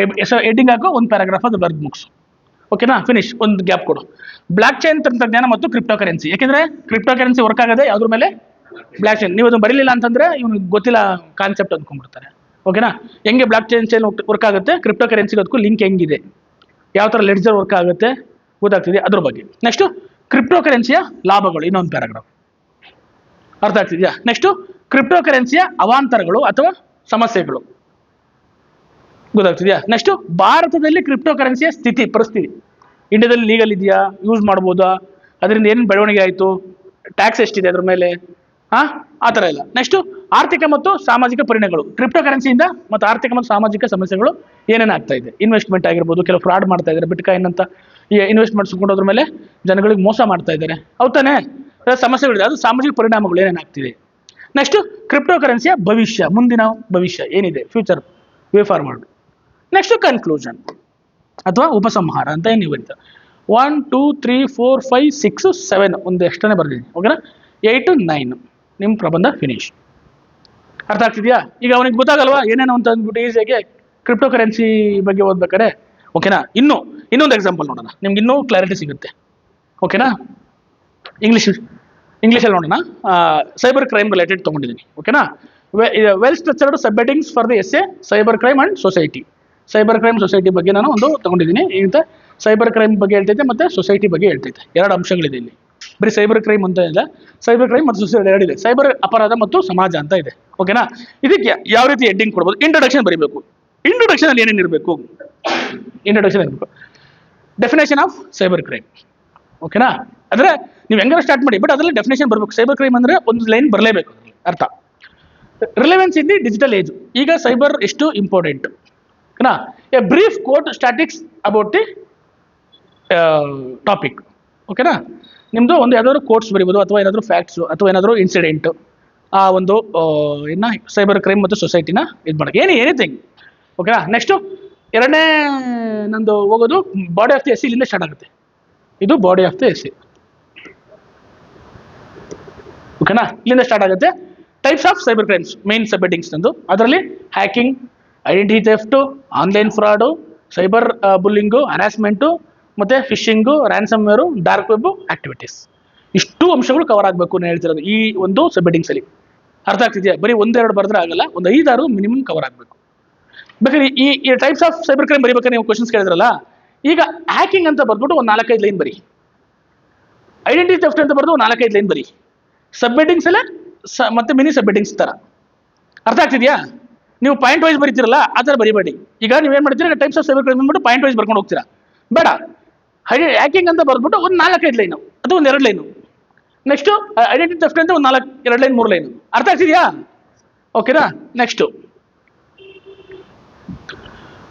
ಹೆಡ್ಡಿಂಗ್ ಹಾಕೋ, ಒಂದು ಪ್ಯಾರಾಗ್ರಾಫ್ ಅದು ಬರೆದು ಮುಗಿಸು. ಓಕೆನಾ, ಫಿನಿಶ್. ಒಂದು ಗ್ಯಾಪ್ ಕೊಡು. ಬ್ಲಾಕ್ ಚೈನ್ ತಂತ್ರಜ್ಞಾನ ಮತ್ತು ಕ್ರಿಪ್ಟೋ ಕರೆನ್ಸಿ. ಯಾಕೆಂದ್ರೆ ಕ್ರಿಪ್ಟೋ ಕರೆನ್ಸಿ ವರ್ಕ್ ಆಗೋದೇ ಯಾವ್ದ್ರ ಮೇಲೆ, ಬ್ಲಾಕ್ ಚೈನ್. ನೀವು ಅದು ಬರೀಲಿಲ್ಲ ಅಂತಂದ್ರೆ ಇವ್ನಿಗೆ ಗೊತ್ತಿಲ್ಲ ಕಾನ್ಸೆಪ್ಟ್ ಅಂದ್ಕೊಂಡ್ಬಿಡ್ತಾರೆ. ಓಕೆನಾ, ಹೆಂಗೆ ಬ್ಲಾಕ್ ಚೈನ್ ವರ್ಕ್ ಆಗುತ್ತೆ, ಕ್ರಿಪ್ಟೋ ಕರೆನ್ಸಿಗೆ ಅದಕ್ಕೂ ಲಿಂಕ್ ಹೆಂಗಿದೆ, ಯಾವ ಥರ ಲೆಡ್ಜರ್ ವರ್ಕ್ ಆಗುತ್ತೆ ಗೊತ್ತಾಗ್ತಿದೆ ಅದ್ರ ಬಗ್ಗೆ. ನೆಕ್ಸ್ಟ್ ಕ್ರಿಪ್ಟೋ ಕರೆನ್ಸಿಯ ಲಾಭಗಳು, ಇನ್ನೊಂದು ಪ್ಯಾರಾಗ್ರಾಫ್. ಅರ್ಥ ಆಗ್ತಿದೆಯಾ. ನೆಕ್ಸ್ಟ್ ಕ್ರಿಪ್ಟೋ ಕರೆನ್ಸಿಯ ಅವಾಂತರಗಳು ಅಥವಾ ಸಮಸ್ಯೆಗಳು, ಗೊತ್ತಾಗ್ತಿದೆಯಾ. ನೆಕ್ಸ್ಟ್ ಭಾರತದಲ್ಲಿ ಕ್ರಿಪ್ಟೋ ಕರೆನ್ಸಿಯ ಸ್ಥಿತಿ ಪರಿಸ್ಥಿತಿ. ಇಂಡಿಯಾದಲ್ಲಿ ಲೀಗಲ್ ಇದೆಯಾ, ಯೂಸ್ ಮಾಡ್ಬೋದಾ, ಅದರಿಂದ ಏನು ಬೆಳವಣಿಗೆ ಆಯಿತು, ಟ್ಯಾಕ್ಸ್ ಎಷ್ಟಿದೆ ಅದ್ರ ಮೇಲೆ, ಆ ಥರ ಎಲ್ಲ. ನೆಕ್ಸ್ಟ್ ಆರ್ಥಿಕ ಮತ್ತು ಸಾಮಾಜಿಕ ಪರಿಣಾಮಗಳು. ಕ್ರಿಪ್ಟೋ ಕರೆನ್ಸಿಯಿಂದ ಮತ್ತು ಆರ್ಥಿಕ ಮತ್ತು ಸಾಮಾಜಿಕ ಸಮಸ್ಯೆಗಳು ಏನೇನು ಆಗ್ತಾ ಇದೆ. ಇನ್ವೆಸ್ಟ್ಮೆಂಟ್ ಆಗಿರ್ಬೋದು, ಕೆಲವು ಫ್ರಾಡ್ ಮಾಡ್ತಾ ಇದ್ದಾರೆ, ಬಿಟ್ಕಾಯಿನ್ ಅಂತ ಈ ಇನ್ವೆಸ್ಟ್ಮೆಂಟ್ಸ್ ಕೊಂಡೋದ್ರ ಮೇಲೆ ಜನಗಳಿಗೆ ಮೋಸ ಮಾಡ್ತಾ ಇದ್ದಾರೆ, ಅವು ತಾನೇ ಸಮಸ್ಯೆಗಳಿದೆ. ಅದು ಸಾಮಾಜಿಕ ಪರಿಣಾಮಗಳು ಏನೇನಾಗ್ತಿದೆ. ನೆಕ್ಸ್ಟ್ ಕ್ರಿಪ್ಟೋ ಕರೆನ್ಸಿಯ ಭವಿಷ್ಯ, ಮುಂದಿನ ಭವಿಷ್ಯ ಏನಿದೆ, future way forward. Next conclusion ಅಥವಾ ಉಪಸಂಹಾರ ಅಂತ ಏನು ಬರೀತಾ. 1 2 3 4 5 6 7 ಒಂದು ಎಷ್ಟನೇ ಬರ್ದಿದ್ದೀನಿ. ಓಕೆನಾ, 8 9 ನಿಮ್ಮ ಪ್ರಬಂಧ ಫಿನಿಶ್. ಅರ್ಥ ಆಗ್ತಿದೆಯಾ. ಈಗ ಅವನಿಗೆ ಗೊತ್ತಾಗಲ್ವಾ ಏನೇನು ಅಂತ ಅಂದ್ಬಿಟ್ಟು ಈಸಿಯಾಗಿ ಕ್ರಿಪ್ಟೋ ಕರೆನ್ಸಿ ಬಗ್ಗೆ ಓದ್ಬೇಕಾರೆ. ಓಕೆನಾ, ಇನ್ನೊಂದು ಎಕ್ಸಾಂಪಲ್ ನೋಡೋಣ, ನಿಮ್ಗೆ ಇನ್ನೂ ಕ್ಲಾರಿಟಿ ಸಿಗುತ್ತೆ. ಓಕೆನಾ, ಇಂಗ್ಲೀಷಲ್ಲಿ ನೋಡೋಣ. ಸೈಬರ್ ಕ್ರೈಮ್ ರಿಲೇಟೆಡ್ ತೊಗೊಂಡಿದ್ದೀನಿ. ಓಕೆನಾ, well structured subheadings for the essay cyber crime and society. Cyber crime society ಬಗ್ಗೆ ನಾನು ಒಂದು ತೊಗೊಂಡಿದ್ದೀನಿ. ಈಗ ಸೈಬರ್ ಕ್ರೈಮ್ ಬಗ್ಗೆ ಹೇಳ್ತೈತೆ ಮತ್ತು ಸೊಸೈಟಿ ಬಗ್ಗೆ ಹೇಳ್ತೈತೆ. ಎರಡು ಅಂಶಗಳಿದೆ ಇಲ್ಲಿ, ಬರೀ ಸೈಬರ್ ಕ್ರೈಮ್ ಅಂತ ಇಲ್ಲ, ಸೈಬರ್ ಕ್ರೈಮ್ ಮತ್ತು ಸೊಸೈಟಿ ಎರಡಿದೆ. ಸೈಬರ್ ಅಪರಾಧ ಮತ್ತು ಸಮಾಜ ಅಂತ ಇದೆ. ಓಕೆನಾ, ಇದಕ್ಕೆ ಯಾವ ರೀತಿ ಹೆಡ್ಡಿಂಗ್ ಕೊಡ್ಬೋದು. ಇಂಟ್ರೊಡಕ್ಷನ್ ಬರೀಬೇಕು. ಇಂಟ್ರೊಡಕ್ಷನ್ ಅಲ್ಲಿ ಏನೇನು ಇರಬೇಕು, ಇಂಟ್ರೊಡಕ್ಷನ್ ಇರಬೇಕು. Definition of cyber crime. ಓಕೆನಾ, ಅಂದರೆ ನೀವು ಹೆಂಗಾರ ಸ್ಟಾರ್ಟ್ ಮಾಡಿ, ಬಟ್ ಅದರಲ್ಲಿ ಡೆಫಿನೇಷನ್ ಬರಬೇಕು. ಸೈಬರ್ ಕ್ರೈಮ್ ಅಂದರೆ ಒಂದು ಲೈನ್ ಬರಲೇಬೇಕು ಅರ್ಥ. Relevance in the digital age. ಈಗ ಸೈಬರ್ ಎಷ್ಟು ಇಂಪಾರ್ಟೆಂಟ್. ಓಕೆನಾ, a brief quote statics about the topic. ಓಕೆನಾ, ನಿಮ್ಮದು ಒಂದು ಯಾವ್ದಾದ್ರು ಕೋಟ್ಸ್ ಬರೀಬೋದು ಅಥವಾ ಏನಾದರೂ ಫ್ಯಾಕ್ಟ್ಸು ಅಥವಾ ಏನಾದರೂ ಇನ್ಸಿಡೆಂಟು, ಆ ಒಂದು ಇನ್ನು ಸೈಬರ್ ಕ್ರೈಮ್ ಮತ್ತು ಸೊಸೈಟಿನ ಇದು ಮಾಡೋಕ್ಕೆ ಎನಿಥಿಂಗ್. ಓಕೆನಾ, ನೆಕ್ಸ್ಟು ಎರಡನೇ ನಂದು ಹೋಗೋದು body of the essay. ಇಲ್ಲಿಂದ ಸ್ಟಾರ್ಟ್ ಆಗುತ್ತೆ. ಇದು body of the essay. ಓಕೆನಾ, ಇಲ್ಲಿಂದ ಸ್ಟಾರ್ಟ್ ಆಗುತ್ತೆ. Types of cyber crimes, main subheadings ನಂದು. ಅದರಲ್ಲಿ hacking, identity theft, online fraud, cyber bullying, harassment, ಮತ್ತು phishing, ransomware, dark web activities. ಇಷ್ಟು ಅಂಶಗಳು ಕವರ್ ಆಗಬೇಕು ನಾನು ಹೇಳ್ತಿರೋದು ಈ ಒಂದು ಸಬ್ಹೆಡಿಂಗ್ಸಲ್ಲಿ. ಅರ್ಥ ಆಗ್ತಿದೆಯಾ. ಬರೀ ಒಂದೆರಡು ಬರೆದ್ರೆ ಆಗಲ್ಲ, ಒಂದು 5-6 ಮಿನಿಮಮ್ ಕವರ್ ಆಗಬೇಕು. ಬೇಕಾದ್ರೆ ಈ ಟೈಪ್ಸ್ ಆಫ್ ಸೈಬರ್ ಕ್ರೈಮ್ ಬರೀಬೇಕಾದ್ರೆ ನೀವು ಕ್ವಶನ್ಸ್ ಕೇಳಿದ್ರಲ್ಲ, ಈಗ ಹ್ಯಾಕಿಂಗ್ ಅಂತ ಬರ್ಬಿಟ್ಟು ಒಂದು 4-5 ಲೈನ್ ಬರಿ. ಐಡೆಂಟಿಟಿ ಥೆಫ್ಟ್ ಅಂತ ಬರೆದು 4-5 ಲೈನ್ ಬರಿ. ಸಬ್ಹೆಡಿಂಗ್ಸ್ ಎಲ್ಲ ಮತ್ತೆ ಮಿನಿ ಸಬ್ಹೆಡಿಂಗ್ಸ್ ಥರ. ಅರ್ಥ ಆಗ್ತಿದೆಯಾ. ನೀವು ಪಾಯಿಂಟ್ ವೈಸ್ ಬರೀತಿರಲ್ಲ, ಆ ಥರ ಬರೀಬೇಡಿ. ಈಗ ನೀವೇನು ಮಾಡ್ತೀರಾ, ಟೈಪ್ಸ್ ಆಫ್ ಸೈಬರ್ ಕ್ರೈಮ್ ಅಂದ್ಬಿಟ್ಟು ಪಾಯಿಂಟ್ ವೈಸ್ ಬರ್ಕೊಂಡು ಹೋಗ್ತೀರಾ. ಬೇಡ, ಹ್ಯಾಕಿಂಗ್ ಅಂತ ಬರ್ಬಿಟ್ಟು ಒಂದು 4-5 ಲೈನು ಅಥವಾ ಒಂದು 2 ಲೈನು. ನೆಕ್ಸ್ಟು ಐಡೆಂಟಿಟಿ ಥೆಫ್ಟ್ ಅಂತ ಒಂದು 2 ಲೈನ್ 3 ಲೈನು. ಅರ್ಥ ಆಗ್ತಿದೆಯಾ. ಓಕೆನಾ,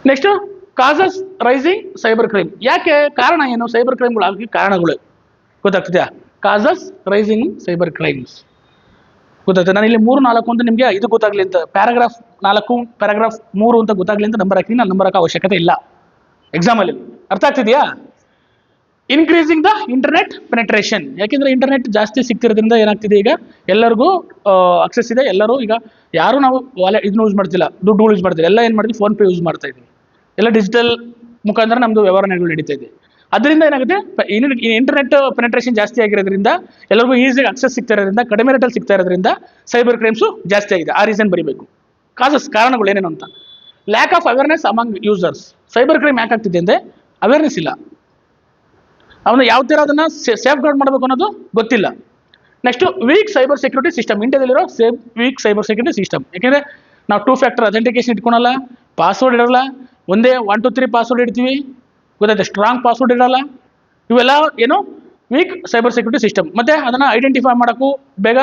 next causes rising cyber crime. ಯಾಕೆ, ಕಾರಣ ಏನು, ಸೈಬರ್ ಕ್ರೈಮ್ಗಳು ಆಗಿ ಕಾರಣಗಳು ಗೊತ್ತಾಗ್ತಿದೆಯಾ. ಕಾಸಸ್ ರೈಸಿಂಗ್ ಸೈಬರ್ ಕ್ರೈಮ್ಸ್ ಗೊತ್ತಾಗ್ತದೆ. ನಾನು ಇಲ್ಲಿ 3-4 ಅಂತ ನಿಮಗೆ ಇದು ಗೊತ್ತಾಗಲಿ ಅಂತ ಪ್ಯಾರಾಗ್ರಾಫ್ 4 ಪ್ಯಾರಾಗ್ರಾಫ್ 3 ಅಂತ ಗೊತ್ತಾಗಲಿ ಅಂತ ನಂಬರ್ ಹಾಕ್ತೀನಿ. ನಾನು ನಂಬರ್ ಹಾಕೋ ಅವಶ್ಯಕತೆ ಇಲ್ಲ ಎಕ್ಸಾಮಲ್ಲಿ. ಅರ್ಥ ಆಗ್ತಿದೆಯಾ. Increasing the internet penetration. ಯಾಕೆಂದರೆ ಇಂಟರ್ನೆಟ್ ಜಾಸ್ತಿ ಸಿಗ್ತಿರೋದ್ರಿಂದ ಏನಾಗ್ತಿದೆ, ಈಗ ಎಲ್ಲರಿಗೂ ಅಕ್ಸೆಸ್ ಇದೆ. ಎಲ್ಲರೂ ಈಗ ಯಾರು ನಾವು ವಾಲೆಟ್ ಇದನ್ನ ಯೂಸ್ ಮಾಡ್ತಿಲ್ಲ, ದುಡ್ಡು ಯೂಸ್ ಮಾಡ್ತಿಲ್ಲ, ಎಲ್ಲ ಏನು ಮಾಡ್ತೀವಿ, ಫೋನ್ ಪೇ ಯೂಸ್ ಮಾಡ್ತಾ ಇದ್ದೀವಿ. ಎಲ್ಲ ಡಿಜಿಟಲ್ ಮುಖಾಂತರ ನಮ್ಮದು ವ್ಯವಹಾರಗಳು ನಡೀತಾ ಇದೆ. ಅದರಿಂದ ಏನಾಗುತ್ತೆ, ಇಂಟರ್ನೆಟ್ ಪೆನೆಟ್ರೇಷನ್ ಜಾಸ್ತಿ ಆಗಿರೋದ್ರಿಂದ ಎಲ್ಲರಿಗೂ ಈಸಿಯಾಗಿ ಅಕ್ಸೆಸ್ ಸಿಗ್ತಾ ಇರೋದ್ರಿಂದ, ಕಡಿಮೆ ರೇಟಲ್ಲಿ ಸಿಗ್ತಾ ಇರೋದ್ರಿಂದ ಸೈಬರ್ ಕ್ರೈಮ್ಸು ಜಾಸ್ತಿ ಆಗಿದೆ. ಆ ರೀಸನ್ ಬರೀಬೇಕು. ಕಾಸಸ್, ಕಾರಣಗಳು ಏನೇನು ಅಂತ. Lack of awareness among users. Cyber crime ಯಾಕೆ ಆಗ್ತಿದೆ ಅಂದರೆ ಅವೇರ್ನೆಸ್ ಇಲ್ಲ, ಅವನು ಯಾವ ಥರ ಅದನ್ನು ಸೇಫ್ ಗಾರ್ಡ್ ಮಾಡಬೇಕು ಅನ್ನೋದು ಗೊತ್ತಿಲ್ಲ. Next week cyber security system, ಇಂಡಿಯಾದಲ್ಲಿರೋ ವೀಕ್ ಸೈಬರ್ ಸೆಕ್ಯೂರಿಟಿ ಸಿಸ್ಟಮ್. ಯಾಕೆಂದರೆ ನಾವು 2 ಫ್ಯಾಕ್ಟರ್ ಅಥೆಂಟಿಕೇಶನ್ ಇಟ್ಕೊಳಲ್ಲ, ಪಾಸ್ವರ್ಡ್ ಇಡಲ್ಲ, ಒಂದೇ 1 2 3 ಪಾಸ್ವರ್ಡ್ ಇಡ್ತೀವಿ, ಗೊತ್ತಾಯ್ತು, ಸ್ಟ್ರಾಂಗ್ ಪಾಸ್ವರ್ಡ್ ಇರಲ್ಲ. ಇವೆಲ್ಲ ಏನು ವೀಕ್ ಸೈಬರ್ ಸೆಕ್ಯೂರಿಟಿ ಸಿಸ್ಟಮ್. ಮತ್ತು ಅದನ್ನು ಐಡೆಂಟಿಫೈ ಮಾಡೋಕ್ಕೂ ಬೇಗ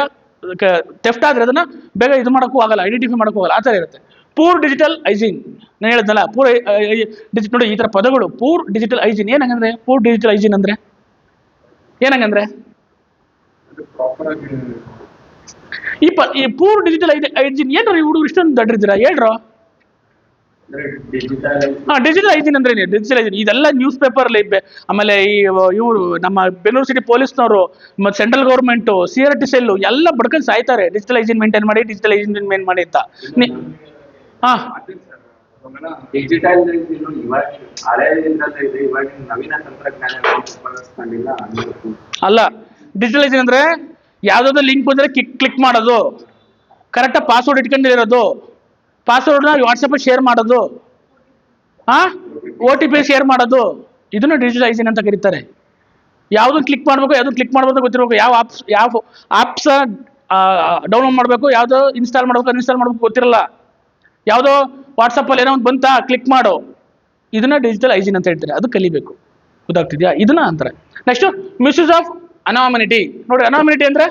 ಥೆಫ್ಟ್ ಆದರೆ ಅದನ್ನು ಬೇಗ ಇದು ಮಾಡೋಕ್ಕೂ ಆಗಲ್ಲ, ಐಡೆಂಟಿಫೈ ಮಾಡೋಕ್ಕೂ ಆಗಲ್ಲ, ಆ ಥರ ಇರುತ್ತೆ. ಪೂರ್ ಡಿಜಿಟಲ್ ಹೈಜೀನ್, ನಾನು ಹೇಳಿದ್ನಲ್ಲ, ನೋಡಿ ಈ ಥರ ಪದಗಳು. ಪೂರ್ ಡಿಜಿಟಲ್ ಹೈಜೀನ್ ಏನಂಗಂದ್ರೆ, ಪೂರ್ ಡಿಜಿಟಲ್ ಹೈಜೀನ್ ಅಂದರೆ ಏನಂಗಂದ್ರೆ ಈ ಪೂರ್ ಡಿಜಿಟಲ್ ಹೈಜೀನ್ ಏನ್ರ ಹುಡುಗರು ಇಷ್ಟೊಂದು ದಡ್ರಿದ್ದೀರಾ ಹೇಳ್ರೋ? ಡಿಜಿಟಲ್ ಹೈಜೀನ್ ಅಂದ್ರೆ ಏನು? ಡಿಜಿಟಲ್ ಹೈಜೀನ್ ಇದೆಲ್ಲ ನ್ಯೂಸ್ ಪೇಪರ್ ಅಲ್ಲಿ, ಆಮೇಲೆ ಇವರು ನಮ್ಮ ಬೆಂಗಳೂರು ಸಿಟಿ ಪೊಲೀಸ್ನವರು ಮತ್ತು ಸೆಂಟ್ರಲ್ ಗೌರ್ಮೆಂಟ್ CRT ಸೆಲ್ ಎಲ್ಲ ಬಡ್ಕೊಂಡು ಸಾಯ್ತಾರೆ, ಡಿಜಿಟಲ್ ಹೈಜೀನ್ ಮೇಂಟೈನ್ ಮಾಡಿ, ಡಿಜಿಟಲ್ ಹೈಜೀನ್ ಮೇಂಟೈನ್ ಮಾಡಿ ಅಂತ. ಡಿಜಿಟಲ್ ನವೀನ ತಂತ್ರಜ್ಞಾನ ಅಲ್ಲ, ಡಿಜಿಟಲ್ ಹೈಜೀನ್ ಅಂದ್ರೆ ಯಾವ್ದಾದ್ರು ಲಿಂಕ್ ಬಂದ್ರೆ ಕ್ಲಿಕ್ ಮಾಡೋದು, ಕರೆಕ್ಟಾಗಿ ಪಾಸ್ವರ್ಡ್ ಇಟ್ಕೊಂಡಿರೋದು, ಪಾಸ್ವರ್ಡ್ನ ವಾಟ್ಸಪ್ಪಲ್ಲಿ ಶೇರ್ ಮಾಡೋದು, OTP ಶೇರ್ ಮಾಡೋದು, ಇದನ್ನು ಡಿಜಿಟಲ್ ಹೈಜೀನ್ ಅಂತ ಕರೀತಾರೆ. ಯಾವುದನ್ನು ಕ್ಲಿಕ್ ಮಾಡಬೇಕು, ಯಾವ್ದು ಕ್ಲಿಕ್ ಮಾಡ್ಬೇಕು ಗೊತ್ತಿರಬೇಕು, ಯಾವ ಆಪ್ಸ್ ಡೌನ್ಲೋಡ್ ಮಾಡಬೇಕು, ಯಾವುದು ಇನ್ಸ್ಟಾಲ್ ಮಾಡಬೇಕು, ಅನ್ಇನ್ಸ್ಟಾಲ್ ಮಾಡಬೇಕು ಗೊತ್ತಿರಲ್ಲ, ಯಾವುದೋ ವಾಟ್ಸಪ್ಪಲ್ಲಿ ಏನೋ ಒಂದು ಬಂತಾ ಕ್ಲಿಕ್ ಮಾಡು, ಇದನ್ನ ಡಿಜಿಟಲ್ ಹೈಜೀನ್ ಅಂತ ಹೇಳ್ತಾರೆ. ಅದು ಕಲಿಬೇಕು, ಗೊತ್ತಾಗ್ತಿದ್ಯಾ? ಇದನ್ನ ಅಂತಾರೆ. Next misuse of anonymity. ನೋಡ್ರಿ, ಅನಾಮಿನಿಟಿ ಅಂದ್ರೆ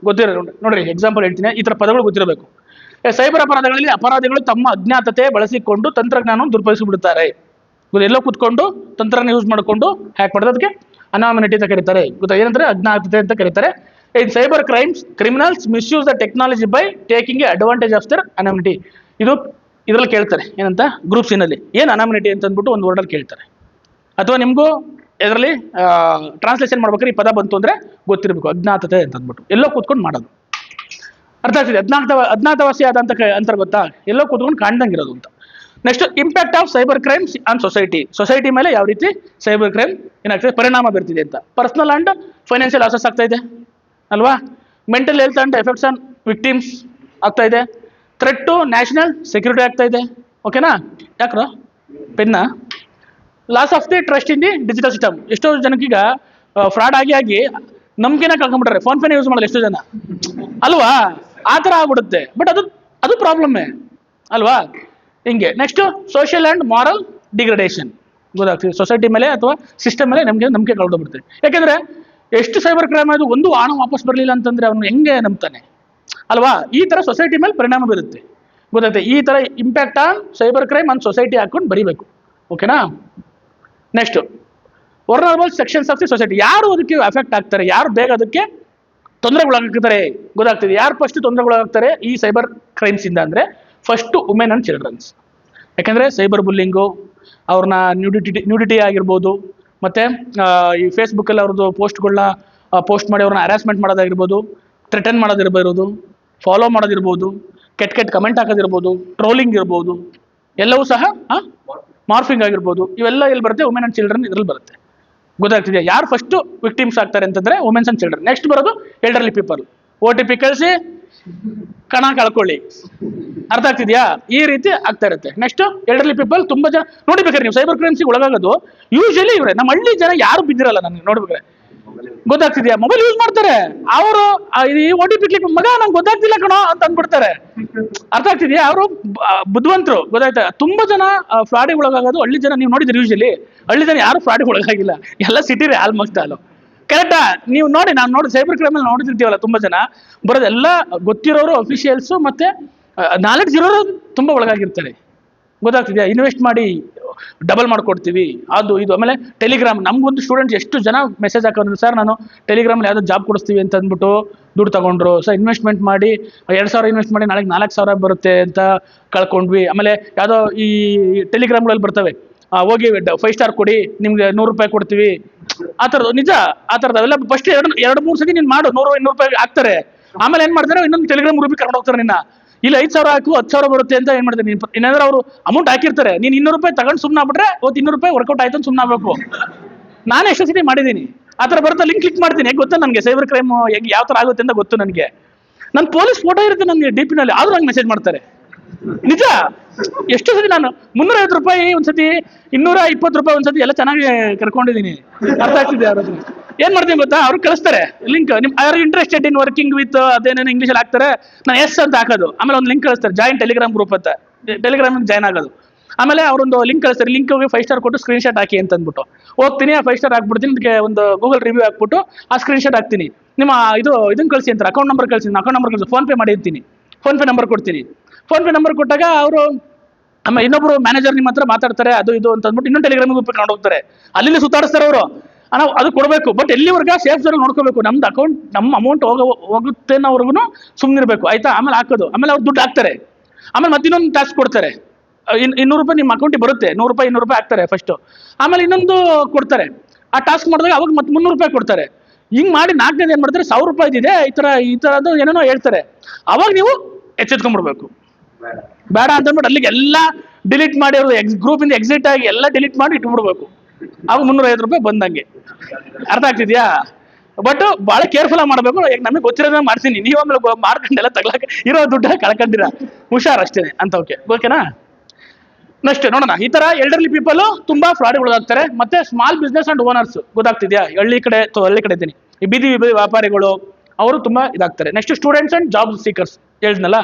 ಗೊತ್ತಿರೋ ನೋಡ್ರಿ, ಎಕ್ಸಾಂಪಲ್ ಹೇಳ್ತೀನಿ, ಈ ಥರ ಪದಗಳು ಗೊತ್ತಿರಬೇಕು. ಸೈಬರ್ ಅಪರಾಧಗಳಲ್ಲಿ ಅಪರಾಧಿಗಳು ತಮ್ಮ ಅಜ್ಞಾತತೆ ಬಳಸಿಕೊಂಡು ತಂತ್ರಜ್ಞಾನವನ್ನು ದುರುಪಯೋಗಿಸಿಬಿಡುತ್ತಾರೆ. ಎಲ್ಲೋ ಕೂತ್ಕೊಂಡು ತಂತ್ರಜ್ಞಾನ ಯೂಸ್ ಮಾಡಿಕೊಂಡು ಹ್ಯಾಕ್ ಮಾಡೋದು, ಅದಕ್ಕೆ ಅನಾಮಿನಿಟಿ ಅಂತ ಕರೀತಾರೆ. ಗೊತ್ತಾ? ಏನಂದ್ರೆ ಅಜ್ಞಾತತೆ ಅಂತ ಕರೀತಾರೆ. In cyber crimes criminals misuse the technology by taking a advantage of their anonymity. ಇದು ಇದರಲ್ಲಿ ಕೇಳ್ತಾರೆ ಏನಂತ, ಗ್ರೂಪ್ ಸಿನಲ್ಲಿ ಏನು ಅನಾಮಿನಿಟಿ ಅಂತ ಅಂದ್ಬಿಟ್ಟು ಒಂದು ವರ್ಡಲ್ಲಿ ಕೇಳ್ತಾರೆ. ಅಥವಾ ನಿಮಗೂ ಇದರಲ್ಲಿ ಟ್ರಾನ್ಸ್ಲೇಷನ್ ಮಾಡ್ಬೇಕಾದ್ರೆ ಈ ಪದ ಬಂತು ಅಂದರೆ ಗೊತ್ತಿರಬೇಕು, ಅಜ್ಞಾತತೆ ಅಂತ ಅಂದ್ಬಿಟ್ಟು. ಎಲ್ಲೋ ಕೂತ್ಕೊಂಡು ಮಾಡೋದು, ಅರ್ಥ ಆಗ್ತಿದೆ? ಅಜ್ಞಾತವಾಸಿ ಆದ ಅಂತ ಅಂತಾರೆ, ಗೊತ್ತಾ? ಎಲ್ಲೋ ಕೂತ್ಕೊಂಡು ಕಾಣ್ದಂಗಿರೋದು ಅಂತ. Next impact of cyber crimes on society ಮೇಲೆ ಯಾವ ರೀತಿ ಸೈಬರ್ ಕ್ರೈಮ್ ಏನಾಗ್ತದೆ, ಪರಿಣಾಮ ಬೀರ್ತಿದೆ ಅಂತ. ಪರ್ಸನಲ್ ಆ್ಯಂಡ್ ಫೈನಾನ್ಷಿಯಲ್ ಲಾಸಸ್ ಆಗ್ತಾ ಇದೆ ಅಲ್ವಾ? Mental health and effects on victims ಆಗ್ತಾ ಇದೆ. ಥ್ರೆಟ್ ಟು ನ್ಯಾಷನಲ್ ಸೆಕ್ಯೂರಿಟಿ ಆಗ್ತಾ ಇದೆ. ಓಕೆನಾ? ಯಾಕ್ರ ಪೆನ್ನ loss of the trust in the digital system. ಎಷ್ಟೋ ಜನಕ್ಕೀಗ ಫ್ರಾಡ್ ಆಗಿ ನಂಬಿಕೆನ ಕಳ್ಕೊಂಡ್ಬಿಟ್ರೆ, ಫೋನ್ ಪೇನೇ ಯೂಸ್ ಮಾಡಲ್ಲ ಎಷ್ಟೋ ಜನ ಅಲ್ವಾ? ಆ ಥರ ಆಗ್ಬಿಡುತ್ತೆ. ಬಟ್ ಅದು ಪ್ರಾಬ್ಲಮ್ಮೇ ಅಲ್ವಾ? ಹಿಂಗೆ. Next social and moral degradation. ಗೊತ್ತಾಗ್ತದೆ, ಸೊಸೈಟಿ ಮೇಲೆ ಅಥವಾ ಸಿಸ್ಟಮ್ ಮೇಲೆ ನಮಗೆ ನಂಬಿಕೆ ಕಳ್ಕೊಂಡ್ಬಿಡ್ತದೆ. ಯಾಕೆಂದರೆ ಎಷ್ಟು ಸೈಬರ್ ಕ್ರೈಮ್ ಆಯಿತು, ಒಂದು ಹಣ ವಾಪಸ್ ಬರಲಿಲ್ಲ ಅಂತಂದರೆ ಅವನು ಹೆಂಗೆ ನಂಬ್ತಾನೆ ಅಲ್ವಾ? ಈ ಥರ ಸೊಸೈಟಿ ಮೇಲೆ ಪರಿಣಾಮ ಬೀರುತ್ತೆ. ಗೊತ್ತಾಗ್ತದೆ? ಈ ಥರ impact on cyber crime on society ಹಾಕೊಂಡು ಬರೀಬೇಕು. ಓಕೆನಾ? Next vulnerable sections of the society. ಯಾರು ಅದಕ್ಕೆ ಅಫೆಕ್ಟ್ ಆಗ್ತಾರೆ, ಯಾರು ಬೇಗ ಅದಕ್ಕೆ ತೊಂದರೆಗೊಳಗಾಗ್ತಾರೆ, ಗೊತ್ತಾಗ್ತದೆ? ಯಾರು ಫಸ್ಟ್ ತೊಂದರೆಗೊಳಗಾಗ್ತಾರೆ ಈ ಸೈಬರ್ ಕ್ರೈಮ್ಸಿಂದ ಅಂದರೆ ಫಸ್ಟು ವುಮೆನ್ ಆ್ಯಂಡ್ ಚಿಲ್ಡ್ರನ್ಸ್. ಯಾಕೆಂದರೆ ಸೈಬರ್ ಬುಲ್ಲಿಂಗು, ಅವ್ರನ್ನ ನ್ಯೂಡಿಟಿ ಆಗಿರ್ಬೋದು, ಮತ್ತು ಈ ಫೇಸ್ಬುಕ್ಕಲ್ಲಿ ಅವ್ರದ್ದು ಪೋಸ್ಟ್ಗಳನ್ನ ಪೋಸ್ಟ್ ಮಾಡಿ ಅವ್ರನ್ನ ಹ್ಯಾರಾಸ್ಮೆಂಟ್ ಮಾಡೋದಾಗಿರ್ಬೋದು, ಥ್ರೆಟನ್ ಮಾಡೋದಿರ್ಬೋದು, ಫಾಲೋ ಮಾಡೋದಿರ್ಬೋದು, ಕೆಟ್ಟ ಕಮೆಂಟ್ ಹಾಕೋದಿರ್ಬೋದು, ಟ್ರೋಲಿಂಗ್ ಇರ್ಬೋದು, ಎಲ್ಲವೂ ಸಹ ಮಾರ್ಫಿಂಗ್ ಆಗಿರ್ಬೋದು. ಇವೆಲ್ಲ ಎಲ್ಲಿ ಬರುತ್ತೆ? ವುಮೆನ್ ಆ್ಯಂಡ್ ಚಿಲ್ಡ್ರನ್ ಇದರಲ್ಲಿ ಬರುತ್ತೆ. ಗೊತ್ತಾಗ್ತಿದೆಯಾ? ಯಾರು ಫಸ್ಟು ವಿಕ್ಟಿಮ್ಸ್ ಆಗ್ತಾರೆ ಅಂತಂದರೆ ವುಮೆನ್ಸ್ ಆ್ಯಂಡ್ ಚಿಲ್ಡ್ರನ್. ನೆಕ್ಸ್ಟ್ ಬರೋದು ಎಲ್ಡರ್ಲಿ ಪೀಪಲ್. OTP ಕಳಿಸಿ ಕಣ ಕಳ್ಕೊಳ್ಳಿ, ಅರ್ಥ ಆಗ್ತಿದೆಯಾ? ಈ ರೀತಿ ಆಗ್ತಾ ಇರುತ್ತೆ. ನೆಕ್ಸ್ಟ್ ಎಲ್ಡರ್ಲಿ ಪೀಪಲ್ ತುಂಬ ಜನ ನೋಡಿಬೇಕಾದ್ರೆ ನೀವು ಸೈಬರ್ ಕ್ರೈಮ್ಸಿಗೆ ಒಳಗಾಗೋದು ಯೂಶಲಿ ಇವರೇ. ನಮ್ಮ ಹಳ್ಳಿ ಜನ ಯಾರು ಬಿದ್ದಿರಲ್ಲ ನನಗೆ ನೋಡ್ಬೇಕಾರೆ, ಗೊತ್ತಾಗ್ತಿದ್ಯಾ? ಮೊಬೈಲ್ ಯೂಸ್ ಮಾಡ್ತಾರೆ ಅವರು, ಈ OTP ಕ್ಲಿಕ್ ಮಗ ನಂಗೆ ಗೊತ್ತಾಗ್ತಿಲ್ಲ ಕಣೋ ಅಂತ ಅಂದ್ಬಿಡ್ತಾರೆ, ಅರ್ಥ ಆಗ್ತಿದ್ಯಾ? ಅವರು ಬುದ್ಧಿವಂತರು, ಗೊತ್ತಾಯ್ತಾ? ತುಂಬ ಜನ ಫ್ರಾಡಿಗೆ ಒಳಗಾಗೋದು ಹಳ್ಳಿ ಜನ. ನೀವು ನೋಡಿದ್ರಿ ಯೂಶಲಿ ಹಳ್ಳಿ ಜನ ಯಾರು ಫ್ರಾಡಿಗೆ ಒಳಗಾಗಿಲ್ಲ, ಎಲ್ಲ ಸಿಟಿರೇ ಆಲ್ಮೋಸ್ಟ್ ಆಲು. ಕರೆಕ್ಟಾ? ನೀವು ನೋಡಿ, ನಾನು ನೋಡಿ ಸೈಬರ್ ಕ್ರೈಮಲ್ಲಿ ನೋಡಿರ್ತೀವಲ್ಲ, ತುಂಬ ಜನ ಬರೋದೆಲ್ಲ ಗೊತ್ತಿರೋರು, ಅಫಿಷಿಯಲ್ಸು, ಮತ್ತು ನಾಲೆಡ್ಜ್ ಇರೋರು ತುಂಬ ಒಳಗಾಗಿರ್ತಾರೆ. ಗೊತ್ತಾಗ್ತಿದೆಯಾ? ಇನ್ವೆಸ್ಟ್ ಮಾಡಿ ಡಬಲ್ ಮಾಡ್ಕೊಡ್ತೀವಿ ಅದು ಇದು. ಆಮೇಲೆ ಟೆಲಿಗ್ರಾಮ್, ನಮಗೊಂದು ಸ್ಟೂಡೆಂಟ್ಸ್ ಎಷ್ಟು ಜನ ಮೆಸೇಜ್ ಹಾಕೋರು, ಸರ್ ನಾನು ಟೆಲಿಗ್ರಾಮಲ್ಲಿ ಯಾವುದೋ ಜಾಬ್ ಕೊಡಿಸ್ತೀವಿ ಅಂತ ಅಂದ್ಬಿಟ್ಟು ದುಡ್ಡು ತಗೊಂಡ್ರು ಸರ್, ಇನ್ವೆಸ್ಟ್ಮೆಂಟ್ ಮಾಡಿ 2,000 ಇನ್ವೆಸ್ಟ್ ಮಾಡಿ ನಾಳೆಗೆ 4,000 ಬರುತ್ತೆ ಅಂತ ಕಳ್ಕೊಂಡ್ವಿ. ಆಮೇಲೆ ಯಾವುದೋ ಈ ಟೆಲಿಗ್ರಾಮ್ಗಳಲ್ಲಿ ಬರ್ತವೆ, ಹೋಗಿ 5 ಸ್ಟಾರ್ ಕೊಡಿ ನಿಮ್ಗೆ 100 ರೂಪಾಯಿ ಕೊಡ್ತೀವಿ, ಆ ಥರದ್ದು. ನಿಜ, ಆ ಥರದ್ದು ಅವೆಲ್ಲ ಫಸ್ಟ್ 2-3 ಸತಿ ನೀನು ಮಾಡು, 100-200 ರೂಪಾಯಿ ಹಾಕ್ತಾರೆ. ಆಮೇಲೆ ಏನು ಮಾಡ್ತಾರೆ, ಇನ್ನೊಂದು ಟೆಲಿಗ್ರಾಮ್ ಗ್ರೂಪಿಗೆ ಕರ್ಕೊಂಡು ಹೋಗ್ತಾರೆ ನಿನ್ನ. ಇಲ್ಲಿ 5,000 ಹಾಕು 10,000 ಬರುತ್ತೆ ಅಂತ ಏನು ಮಾಡ್ತಾರೆ, ನೀನು ಏನಾದ್ರೂ ಅವರು ಅಮೌಂಟ್ ಹಾಕಿರ್ತಾರೆ, ನೀನು 200 ರೂಪಾಯಿ ತಗೊಂಡು ಸುಮ್ಮನೆ ಆಗ್ಬಿಟ್ರೆ ಅವತ್ತು 200 ರೂಪಾಯಿ ವರ್ಕೌಟ್ ಆಯ್ತು ಅಂತ ಸುಮ್ಮನೆ ಆಗಬೇಕು. ನಾನೇ ಎಷ್ಟೋ ಸತಿ ಮಾಡಿದ್ದೀನಿ ಆ ಥರ. ಬರುತ್ತೆ, ಲಿಂಕ್ ಕ್ಲಿಕ್ ಮಾಡ್ತೀನಿ. ಗೊತ್ತಾ ನನಗೆ ಸೈಬರ್ ಕ್ರೈಮ್ ಯಾವ ಥರ ಆಗುತ್ತೆ ಅಂತ ಗೊತ್ತು ನನಗೆ. ನನ್ನ ಪೊಲೀಸ್ ಫೋಟೋ ಇರುತ್ತೆ ನನಗೆ DP ನಲ್ಲಿ, ಆದರೂ ಹಂಗೆ ಮೆಸೇಜ್ ಮಾಡ್ತಾರೆ. ನಿಜ. ಎಷ್ಟು ಸತಿ ನಾನು 350 ರೂಪಾಯಿ ಒಂದ್ಸತಿ, 220 ರೂಪಾಯಿ ಒಂದ್ಸತಿ ಎಲ್ಲ ಚೆನ್ನಾಗಿ ಕರ್ಕೊಂಡಿದ್ದೀನಿ. ಅರ್ಥ ಆಗ್ತಿದೆ ಅವ್ರ ಹತ್ರ. ಏನ್ ಮಾಡ್ತೀನಿ ಗೊತ್ತಾ, ಅವ್ರು ಕಳಿಸ್ತಾರೆ ಲಿಂಕ್, ನಿಮ್ are interested in working with ಅದೇನೇನು ಇಂಗ್ಲೀಷಲ್ಲಿ ಹಾಕ್ತಾರೆ, ನಾನು ಎಸ್ ಅಂತ ಹಾಕೋದು, ಆಮೇಲೆ ಒಂದು ಲಿಂಕ್ ಕಳಿಸ್ತಾರೆ, ಜಾಯಿನ್ ಟೆಲಿಗ್ರಾಮ್ ಗ್ರೂಪ್ ಅಂತ, ಟೆಲಿಗ್ರಾಮ್ ಜಾಯ್ನ್ ಆಗೋದು. ಆಮೇಲೆ ಅವರೊಂದು ಲಿಂಕ್ ಕಳಿಸ್ತಾರೆ, ಲಿಂಕ್ ಹೋಗಿ 5 ಸ್ಟಾರ್ ಕೊಟ್ಟು ಸ್ಕ್ರೀನ್ ಶಾಟ್ ಹಾಕಿ ಅಂತ ಅಂದ್ಬಿಟ್ಟು ಹೋಗ್ತೀನಿ, ಆ 5 ಸ್ಟಾರ್ ಹಾಕ್ಬಿಡ್ತೀನಿ, ಅದಕ್ಕೆ ಒಂದು ಗೂಗಲ್ ರಿವ್ಯೂ ಹಾಕ್ಬಿಟ್ಟು ಆ ಸ್ಕ್ರೀನ್ ಶಾಟ್ ಹಾಕ್ತೀನಿ. ನಿಮ್ಮ ಇದನ್ನ ಕಳಿಸಿ ಅಂತಾರೆ, ಅಕೌಂಟ್ ನಂಬರ್ ಕಳಿಸಿ, ಅಕೌಂಟ್ ನಂಬರ್ ಕಳಿಸಿ, ಫೋನ್ ಪೇ ಮಾಡಿರ್ತೀನಿ, ಫೋನ್ ಪೇ ನಂಬರ್ ಕೊಡ್ತೀನಿ. ಫೋನ್ ಪೇ ನಂಬರ್ ಕೊಟ್ಟಾಗ ಅವರು ಆಮೇಲೆ ಇನ್ನೊಬ್ರು ಮ್ಯಾನೇಜರ್ ನಿಮ್ಮ ಹತ್ರ ಮಾತಾಡ್ತಾರೆ, ಅದು ಇದು ಅಂತ ಅಂದ್ಬಿಟ್ಟು ಇನ್ನೊಂದು ಟೆಲಿಗ್ರಾಮ್ ಗ್ರೂಪ್ ಕರ್ಕೊಂಡು ಹೋಗ್ತಾರೆ, ಅಲ್ಲಿ ಸುತ್ತಾಡಿಸ್ತಾರೆ ಅವರು. ನಾವು ಅದು ಕೊಡಬೇಕು, ಬಟ್ ಎಲ್ಲಿವರೆಗ ಸೇಫ್ ಝೋನ್ ನೋಡ್ಕೋಬೇಕು, ನಮ್ದು ಅಕೌಂಟ್ ನಮ್ಮ ಅಮೌಂಟ್ ಹೋಗುತ್ತೆ ಅನ್ನೋವರೆಗೂ ಸುಮ್ಮನಿರ್ಬೇಕು, ಆಯ್ತಾ. ಆಮೇಲೆ ಹಾಕೋದು, ಆಮೇಲೆ ಅವ್ರು ದುಡ್ಡು ಹಾಕ್ತಾರೆ, ಆಮೇಲೆ ಮತ್ತೆ ಇನ್ನೊಂದು ಟಾಸ್ಕ್ ಕೊಡ್ತಾರೆ, 200 ರೂಪಾಯಿ ನಿಮ್ಮ ಅಕೌಂಟಿಗೆ ಬರುತ್ತೆ, 100 ರೂಪಾಯಿ 200 ರೂಪಾಯಿ ಹಾಕ್ತಾರೆ ಫಸ್ಟು, ಆಮೇಲೆ ಇನ್ನೊಂದು ಕೊಡ್ತಾರೆ. ಆ ಟಾಸ್ಕ್ ಮಾಡಿದಾಗ ಅವಾಗ ಮತ್ತೆ 300 ರೂಪಾಯಿ ಕೊಡ್ತಾರೆ. ಹಿಂಗೆ ಮಾಡಿ 4ನೇದು ಏನು ಮಾಡ್ತಾರೆ, 1000 ರೂಪಾಯಿ ಇದೆ, ಈ ಥರದ್ದು ಏನೇನೋ ಹೇಳ್ತಾರೆ. ಅವಾಗ ನೀವು ಎಚ್ಚೆತ್ಕೊಂಡ್ಬಿಡ್ಬೇಕು, ಬೇಡ ಅಂತ ಅಂದ್ಬಿಟ್ಟು ಅಲ್ಲಿಗೆ ಎಲ್ಲ ಡಿಲೀಟ್ ಮಾಡಿ, ಅವರು ಗ್ರೂಪಿಂದ ಎಕ್ಸಿಟ್ ಆಗಿ ಎಲ್ಲ ಡಿಲೀಟ್ ಮಾಡಿ ಇಟ್ಬಿಡ್ಬೇಕು. ಅವಾಗ 350 ರೂಪಾಯಿ ಬಂದಂಗೆ. ಅರ್ಥ ಆಗ್ತಿದ್ಯಾ? ಬಟ್ ಭಾಳ ಕೇರ್ಫುಲ್ ಆಗಿ ಮಾಡಬೇಕು. ಈಗ ನಮಗೆ ಗೊತ್ತಿರೋದನ್ನ ಮಾಡ್ತೀನಿ, ನೀವು ಆಮೇಲೆ ಮಾಡ್ಕೊಂಡೆಲ್ಲ ತಗ್ಲಾಕ ಇರೋ ದುಡ್ಡ ಕಳ್ಕೊಂಡಿರ, ಹುಷಾರ್ ಅಷ್ಟೇ ಅಂತ. ಓಕೆನಾ? ನೆಕ್ಸ್ಟ್ ನೋಡೋಣ. ಈ ತರ ಎಲ್ಡರ್ಲಿ ಪೀಪಲ್ ತುಂಬಾ ಫ್ರಾಡ್ಗಳಾಗ್ತಾರೆ. ಮತ್ತೆ ಸ್ಮಾಲ್ ಬಿಸ್ನೆಸ್ ಅಂಡ್ ಓನರ್ಸ್, ಗೊತ್ತಾಗ್ತಿದ್ಯಾ? ಹಳ್ಳಿ ಕಡೆ ಇದ್ದೀನಿ, ಈ ಬೀದಿ ವ್ಯಾಪಾರಿಗಳು ಅವರು ತುಂಬಾ ಇದಾಗ್ತಾರೆ. Next students and job seekers, ಹೇಳಿದ್ನಲ್ಲ,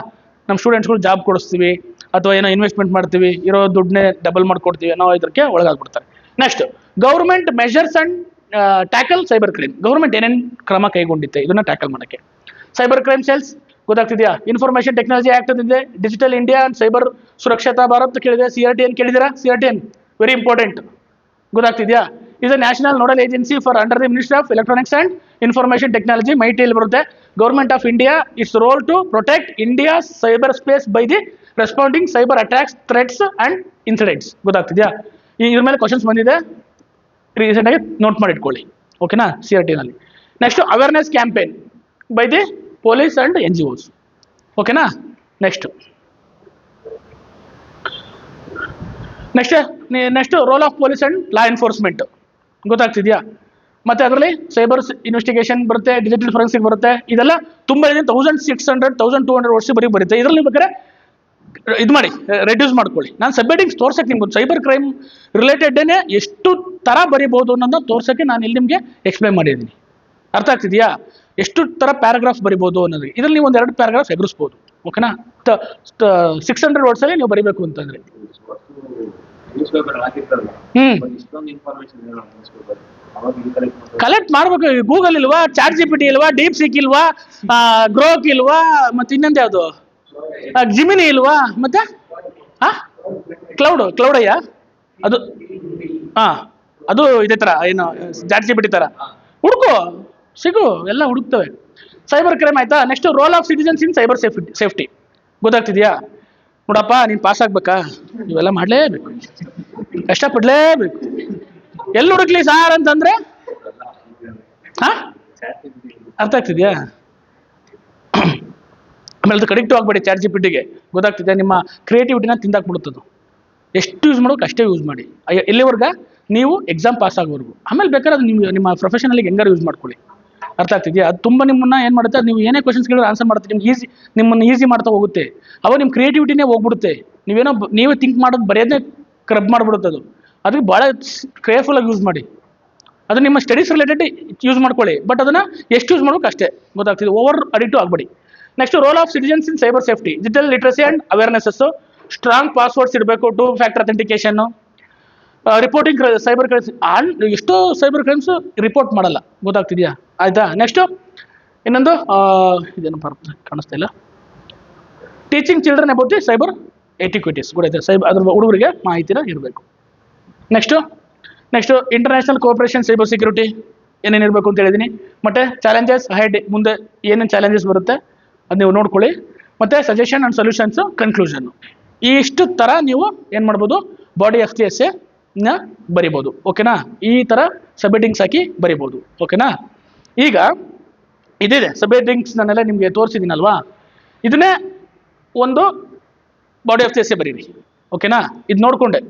ನಮ್ಮ ಸ್ಟೂಡೆಂಟ್ಸ್ಗಳು ಜಾಬ್ ಕೊಡಿಸ್ತೀವಿ ಅಥವಾ ಏನೋ ಇನ್ವೆಸ್ಟ್ಮೆಂಟ್ ಮಾಡ್ತೀವಿ, ಇರೋ ದುಡ್ಡನ್ನೇ ಡಬಲ್ ಮಾಡ್ಕೊಡ್ತೀವಿ ಅನ್ನೋ ಇದಕ್ಕೆ ಒಳಗಾಗ್ಬಿಡ್ತಾರೆ. Next government measures and tackle cyber crime. Government ಏನೇನು ಕ್ರಮ ಕೈಗೊಂಡಿತ್ತೆ ಇದನ್ನ ಟ್ಯಾಕಲ್ ಮಾಡೋಕ್ಕೆ? ಸೈಬರ್ ಕ್ರೈಮ್ ಸೆಲ್ಸ್, ಗೊತ್ತಾಗ್ತಿದೆಯಾ? ಇನ್ಫಾರ್ಮೇಶನ್ ಟೆಕ್ನಾಲಜಿ ಆಕ್ಟ್ ಇದೆ, digital India and cyber Surakshita Bharat ಕೇಳಿದೆ, CRTN ಕೇಳಿದಿರಾ? CRTN ವೆರಿ ಇಂಪಾರ್ಟೆಂಟ್, ಗೊತ್ತಾಗ್ತಿದೆಯಾ? ಇದು national nodal agency for under the ministry of electronics and information technology, ಮೈಟಿಯಲ್ಲಿ ಬರುತ್ತೆ. Government of India its role to protect India cyber space by the responding cyber attacks, threats and incidents, ಗೊತ್ತಾಗ್ತಿದೆಯಾ? ಇದ್ರ ಮೇಲೆ questions ಬಂದಿದೆ, ರೀಸೆಂಟಾಗಿ note ಮಾಡಿ ಇಟ್ಕೊಳ್ಳಿ, ಓಕೆನಾ? CRT ನಲ್ಲಿ. Next awareness campaign by the police and NGOs, ಓಕೆನಾ? Next role of police and law enforcement, ಗೊತ್ತಾಗ್ತಿದ್ಯಾ? ಮತ್ತೆ ಅದರಲ್ಲಿ ಸೈಬರ್ ಇನ್ವೆಸ್ಟಿಗೇಷನ್ ಬರುತ್ತೆ, ಡಿಜಿಟಲ್ ಫೊರೆನ್ಸಿಕ್ ಬರುತ್ತೆ. ಇದೆಲ್ಲ ತುಂಬ ಇದೆ, 1600 1200 ವರ್ಷ ಬರುತ್ತೆ. ಇದರಲ್ಲಿ ಬೇಕಾದ್ರೆ ಇದು ಮಾಡಿ ರೆಡ್ಯೂಸ್ ಮಾಡ್ಕೊಳ್ಳಿ. ನಾನು ಸಬ್ಹೆಡಿಂಗ್ಸ್ ತೋರ್ಸಕ್ಕೆ ನಿಮ್ಗೆ ಸೈಬರ್ ಕ್ರೈಮ್ ರಿಲೇಟೆಡ್ನೇ ಎಷ್ಟು ಥರ ಬರಿಬೋದು ಅನ್ನೋದನ್ನ ತೋರ್ಸೋಕ್ಕೆ ನಾನು ಇಲ್ಲಿ ನಿಮಗೆ ಎಕ್ಸ್ಪ್ಲೈನ್ ಮಾಡಿದ್ದೀನಿ. ಅರ್ಥ ಆಗ್ತಿದೆಯಾ? ಎಷ್ಟು ಥರ ಪ್ಯಾರಾಗ್ರಾಫ್ ಬರಿಬೋದು ಅನ್ನೋದು. ಇದರಲ್ಲಿ ನೀವು 1-2 ಪ್ಯಾರಾಗ್ರಾಫ್ ಎಗರಿಸ್ಬೋದು, ಓಕೆನಾ? 600 ವರ್ಡ್ಸಲ್ಲಿ ನೀವು ಬರಿಬೇಕು ಅಂತಂದರೆ. ಕಲೆಕ್ಟ್ ಮಾಡ್ಬೇಕು. ಗೂಗಲ್ ಇಲ್ವಾ, ಚಾಟ್ GPT ಇಲ್ವಾ, ಡೀಪ್ ಸೀಕ್ ಇಲ್ವಾ, ಗ್ರೋಕ್ ಇಲ್ವಾ, ಮತ್ತೆ ಇನ್ನೊಂದು ಯಾವುದು, ಜಿಮಿನಿ ಇಲ್ವಾ, ಮತ್ತೆ ಕ್ಲೌಡ್ ಅಯ್ಯ, ಅದು ಅದು ಇದೇ ಥರ ಏನು ಚಾಟ್ GPT ಥರ ಹುಡುಕು, ಸಿಗು, ಎಲ್ಲ ಹುಡುಕ್ತವೆ. ಸೈಬರ್ ಕ್ರೈಮ್ ಆಯ್ತಾ? Next role of citizens in cyber safety, ಗೊತ್ತಾಗ್ತಿದೆಯಾ? ನೋಡಪ್ಪ, ನೀನು ಪಾಸ್ ಆಗ್ಬೇಕಾ, ಇವೆಲ್ಲ ಮಾಡಲೇಬೇಕು, ಕಷ್ಟಪಡಲೇಬೇಕು. ಎಲ್ಲಿ ಹುಡುಕ್ಲಿ ಸಾರ್ ಅಂತಂದ್ರೆ, ಅರ್ಥ ಆಗ್ತಿದ್ಯಾ? ಆಮೇಲೆ ಅದು ಕಡಿಕ್ಟ್ ಆಗಬೇಡಿ ಚಾಟ್ GPTಗೆ, ಗೊತ್ತಾಗ್ತಿದೆ? ನಿಮ್ಮ ಕ್ರಿಯೇಟಿವಿಟಿನ ತಿಂದಾಕ್ಬಿಡುತ್ತದು. ಎಷ್ಟು ಯೂಸ್ ಮಾಡೋಕೆ ಅಷ್ಟೇ ಯೂಸ್ ಮಾಡಿ, ಎಲ್ಲಿವರೆಗ ನೀವು ಎಕ್ಸಾಮ್ ಪಾಸ್ ಆಗೋವರೆಗೂ. ಆಮೇಲೆ ಬೇಕಾದ್ರೆ ಅದು ನಿಮ್ಮ ಪ್ರೊಫೆಷನಲ್ಗೆ ಹೆಂಗಾರು ಯೂಸ್ ಮಾಡ್ಕೊಳ್ಳಿ. ಅರ್ಥ ಆಗ್ತಿದೆಯಾ? ಅದು ತುಂಬ ನಿಮ್ಮನ್ನ ಏನು ಮಾಡುತ್ತೆ, ನೀವು ಏನೇ ಕ್ವಶನ್ಸ್ ಕೇಳಿದ್ರೆ ಆನ್ಸರ್ ಮಾಡುತ್ತೆ, ನಿಮ್ಮನ್ನು ಈಸಿ ಮಾಡ್ತಾ ಹೋಗುತ್ತೆ. ಅವಾಗ ನಿಮ್ಮ ಕ್ರಿಯೇಟಿವಿಟಿನೇ ಹೋಗ್ಬಿಡುತ್ತೆ. ನೀವೇ ಥಿಂಕ್ ಮಾಡೋದು ಬರೆಯೋದೇ ಕ್ರಬ್ ಮಾಡಿಬಿಡುತ್ತೆ ಅದು. ಅದಕ್ಕೆ ಭಾಳ ಕೇರ್ಫುಲ್ಲಾಗಿ ಯೂಸ್ ಮಾಡಿ. ಅದು ನಿಮ್ಮ ಸ್ಟಡೀಸ್ ರಿಲೇಟೆಡ್ ಯೂಸ್ ಮಾಡ್ಕೊಳ್ಳಿ, ಬಟ್ ಅದನ್ನು ಎಷ್ಟು ಯೂಸ್ ಮಾಡ್ಬೇಕು ಅಷ್ಟೇ, ಗೊತ್ತಾಗ್ತಿದೆ? ಓವರ್ ಅಡಿಕ್ಟು ಆಗಬೇಡಿ. Next role of citizens in cyber safety, digital literacy and awareness, strong passwords ಇರಬೇಕು, 2 factor authentication, reporting cyber crimes. ಎಷ್ಟೋ ಸೈಬರ್ ಕ್ರೈಮ್ಸ್ ರಿಪೋರ್ಟ್ ಮಾಡಲ್ಲ, ಗೊತ್ತಾಗ್ತಿದೆಯಾ? ಆಯಿತಾ? ನೆಕ್ಸ್ಟು ಇನ್ನೊಂದು ಇದೇನು ಕಾಣಿಸ್ತಾ ಇಲ್ಲ, teaching children about the cyber etiquettes, ಗೊತ್ತಾಯ್ತು? ಅದ್ರ ಹುಡುಗರಿಗೆ ಮಾಹಿತಿನ ಇರಬೇಕು. Next international cooperation cyber security ಏನೇನು ಇರಬೇಕು ಅಂತ ಹೇಳಿದ್ದೀನಿ. ಮತ್ತು ಚಾಲೆಂಜಸ್ ಹೆಡ್, ಮುಂದೆ ಏನೇನು ಚಾಲೆಂಜಸ್ ಬರುತ್ತೆ ಅದು ನೀವು ನೋಡ್ಕೊಳ್ಳಿ. ಮತ್ತು ಸಜೆಷನ್ ಆ್ಯಂಡ್ ಸೊಲ್ಯೂಷನ್ಸು, ಕನ್ಕ್ಲೂಷನ್ನು. ಇಷ್ಟು ಥರ ನೀವು ಏನು ಮಾಡ್ಬೋದು, ಬಾಡಿ ಆಫ್ ದಿ ಎಸ್ಸೆನ ಬರಿಬೋದು, ಓಕೆನಾ? ಈ ಥರ ಸಬ್ಹೆಡಿಂಗ್ಸ್ ಹಾಕಿ ಬರಿಬೋದು, ಓಕೆನಾ? ಈಗ ಇದಿದೆ ಸಬ್ಹೆಡಿಂಗ್ಸ್, ನಾನೆಲ್ಲ ನಿಮಗೆ ತೋರಿಸಿದ್ದೀನಲ್ವಾ, ಇದನ್ನೇ ಒಂದು ಬಾಡಿ ಆಫ್ ದಿ ಎಸ್ಸೆ ಬರೀರಿ, ಓಕೆನಾ? ಇದು ನೋಡಿಕೊಂಡೆ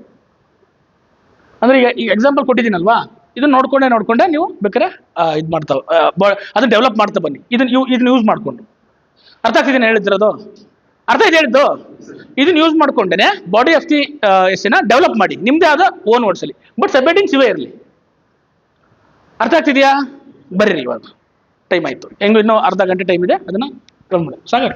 ಅಂದರೆ ಈಗ ಎಕ್ಸಾಂಪಲ್ ಕೊಟ್ಟಿದ್ದೀನಲ್ವಾ, ಇದನ್ನ ನೋಡ್ಕೊಂಡೆ ನೀವು ಬೇಕಾದ್ರೆ ಇದು ಮಾಡ್ತಾವೆ, ಅದನ್ನ ಡೆವಲಪ್ ಮಾಡ್ತಾ ಬನ್ನಿ. ಇದನ್ನ ಯೂಸ್ ಮಾಡಿಕೊಂಡು. ಅರ್ಥ ಆಗ್ತಿದ್ದೀನಿ ಹೇಳಿದ್ದಿರೋದು? ಅರ್ಥ ಇದೆ ಹೇಳಿದ್ದು. ಇದನ್ನ ಯೂಸ್ ಮಾಡ್ಕೊಂಡೇನೆ ಬಾಡಿ ಆಫ್ ದಿ ಎಸ್ಸಿನ ಡೆವಲಪ್ ಮಾಡಿ ನಿಮ್ದೇ ಆದ ಓನ್ ವರ್ಡ್ಸಲ್ಲಿ, ಬಟ್ ಸಬ್ಹೆಡಿಂಗ್ಸ್ ಇವೇ ಇರಲಿ. ಅರ್ಥ ಆಗ್ತಿದೆಯಾ? ಬರೀರಿ ಇವಾಗ ಟೈಮ್ ಆಯ್ತು. ಹೆಂಗು ಇನ್ನೂ ಅರ್ಧ ಗಂಟೆ ಟೈಮ್ ಇದೆ, ಅದನ್ನ ಕಮ್ಮಿ ಮಾಡಿ ಸಾಗರ್.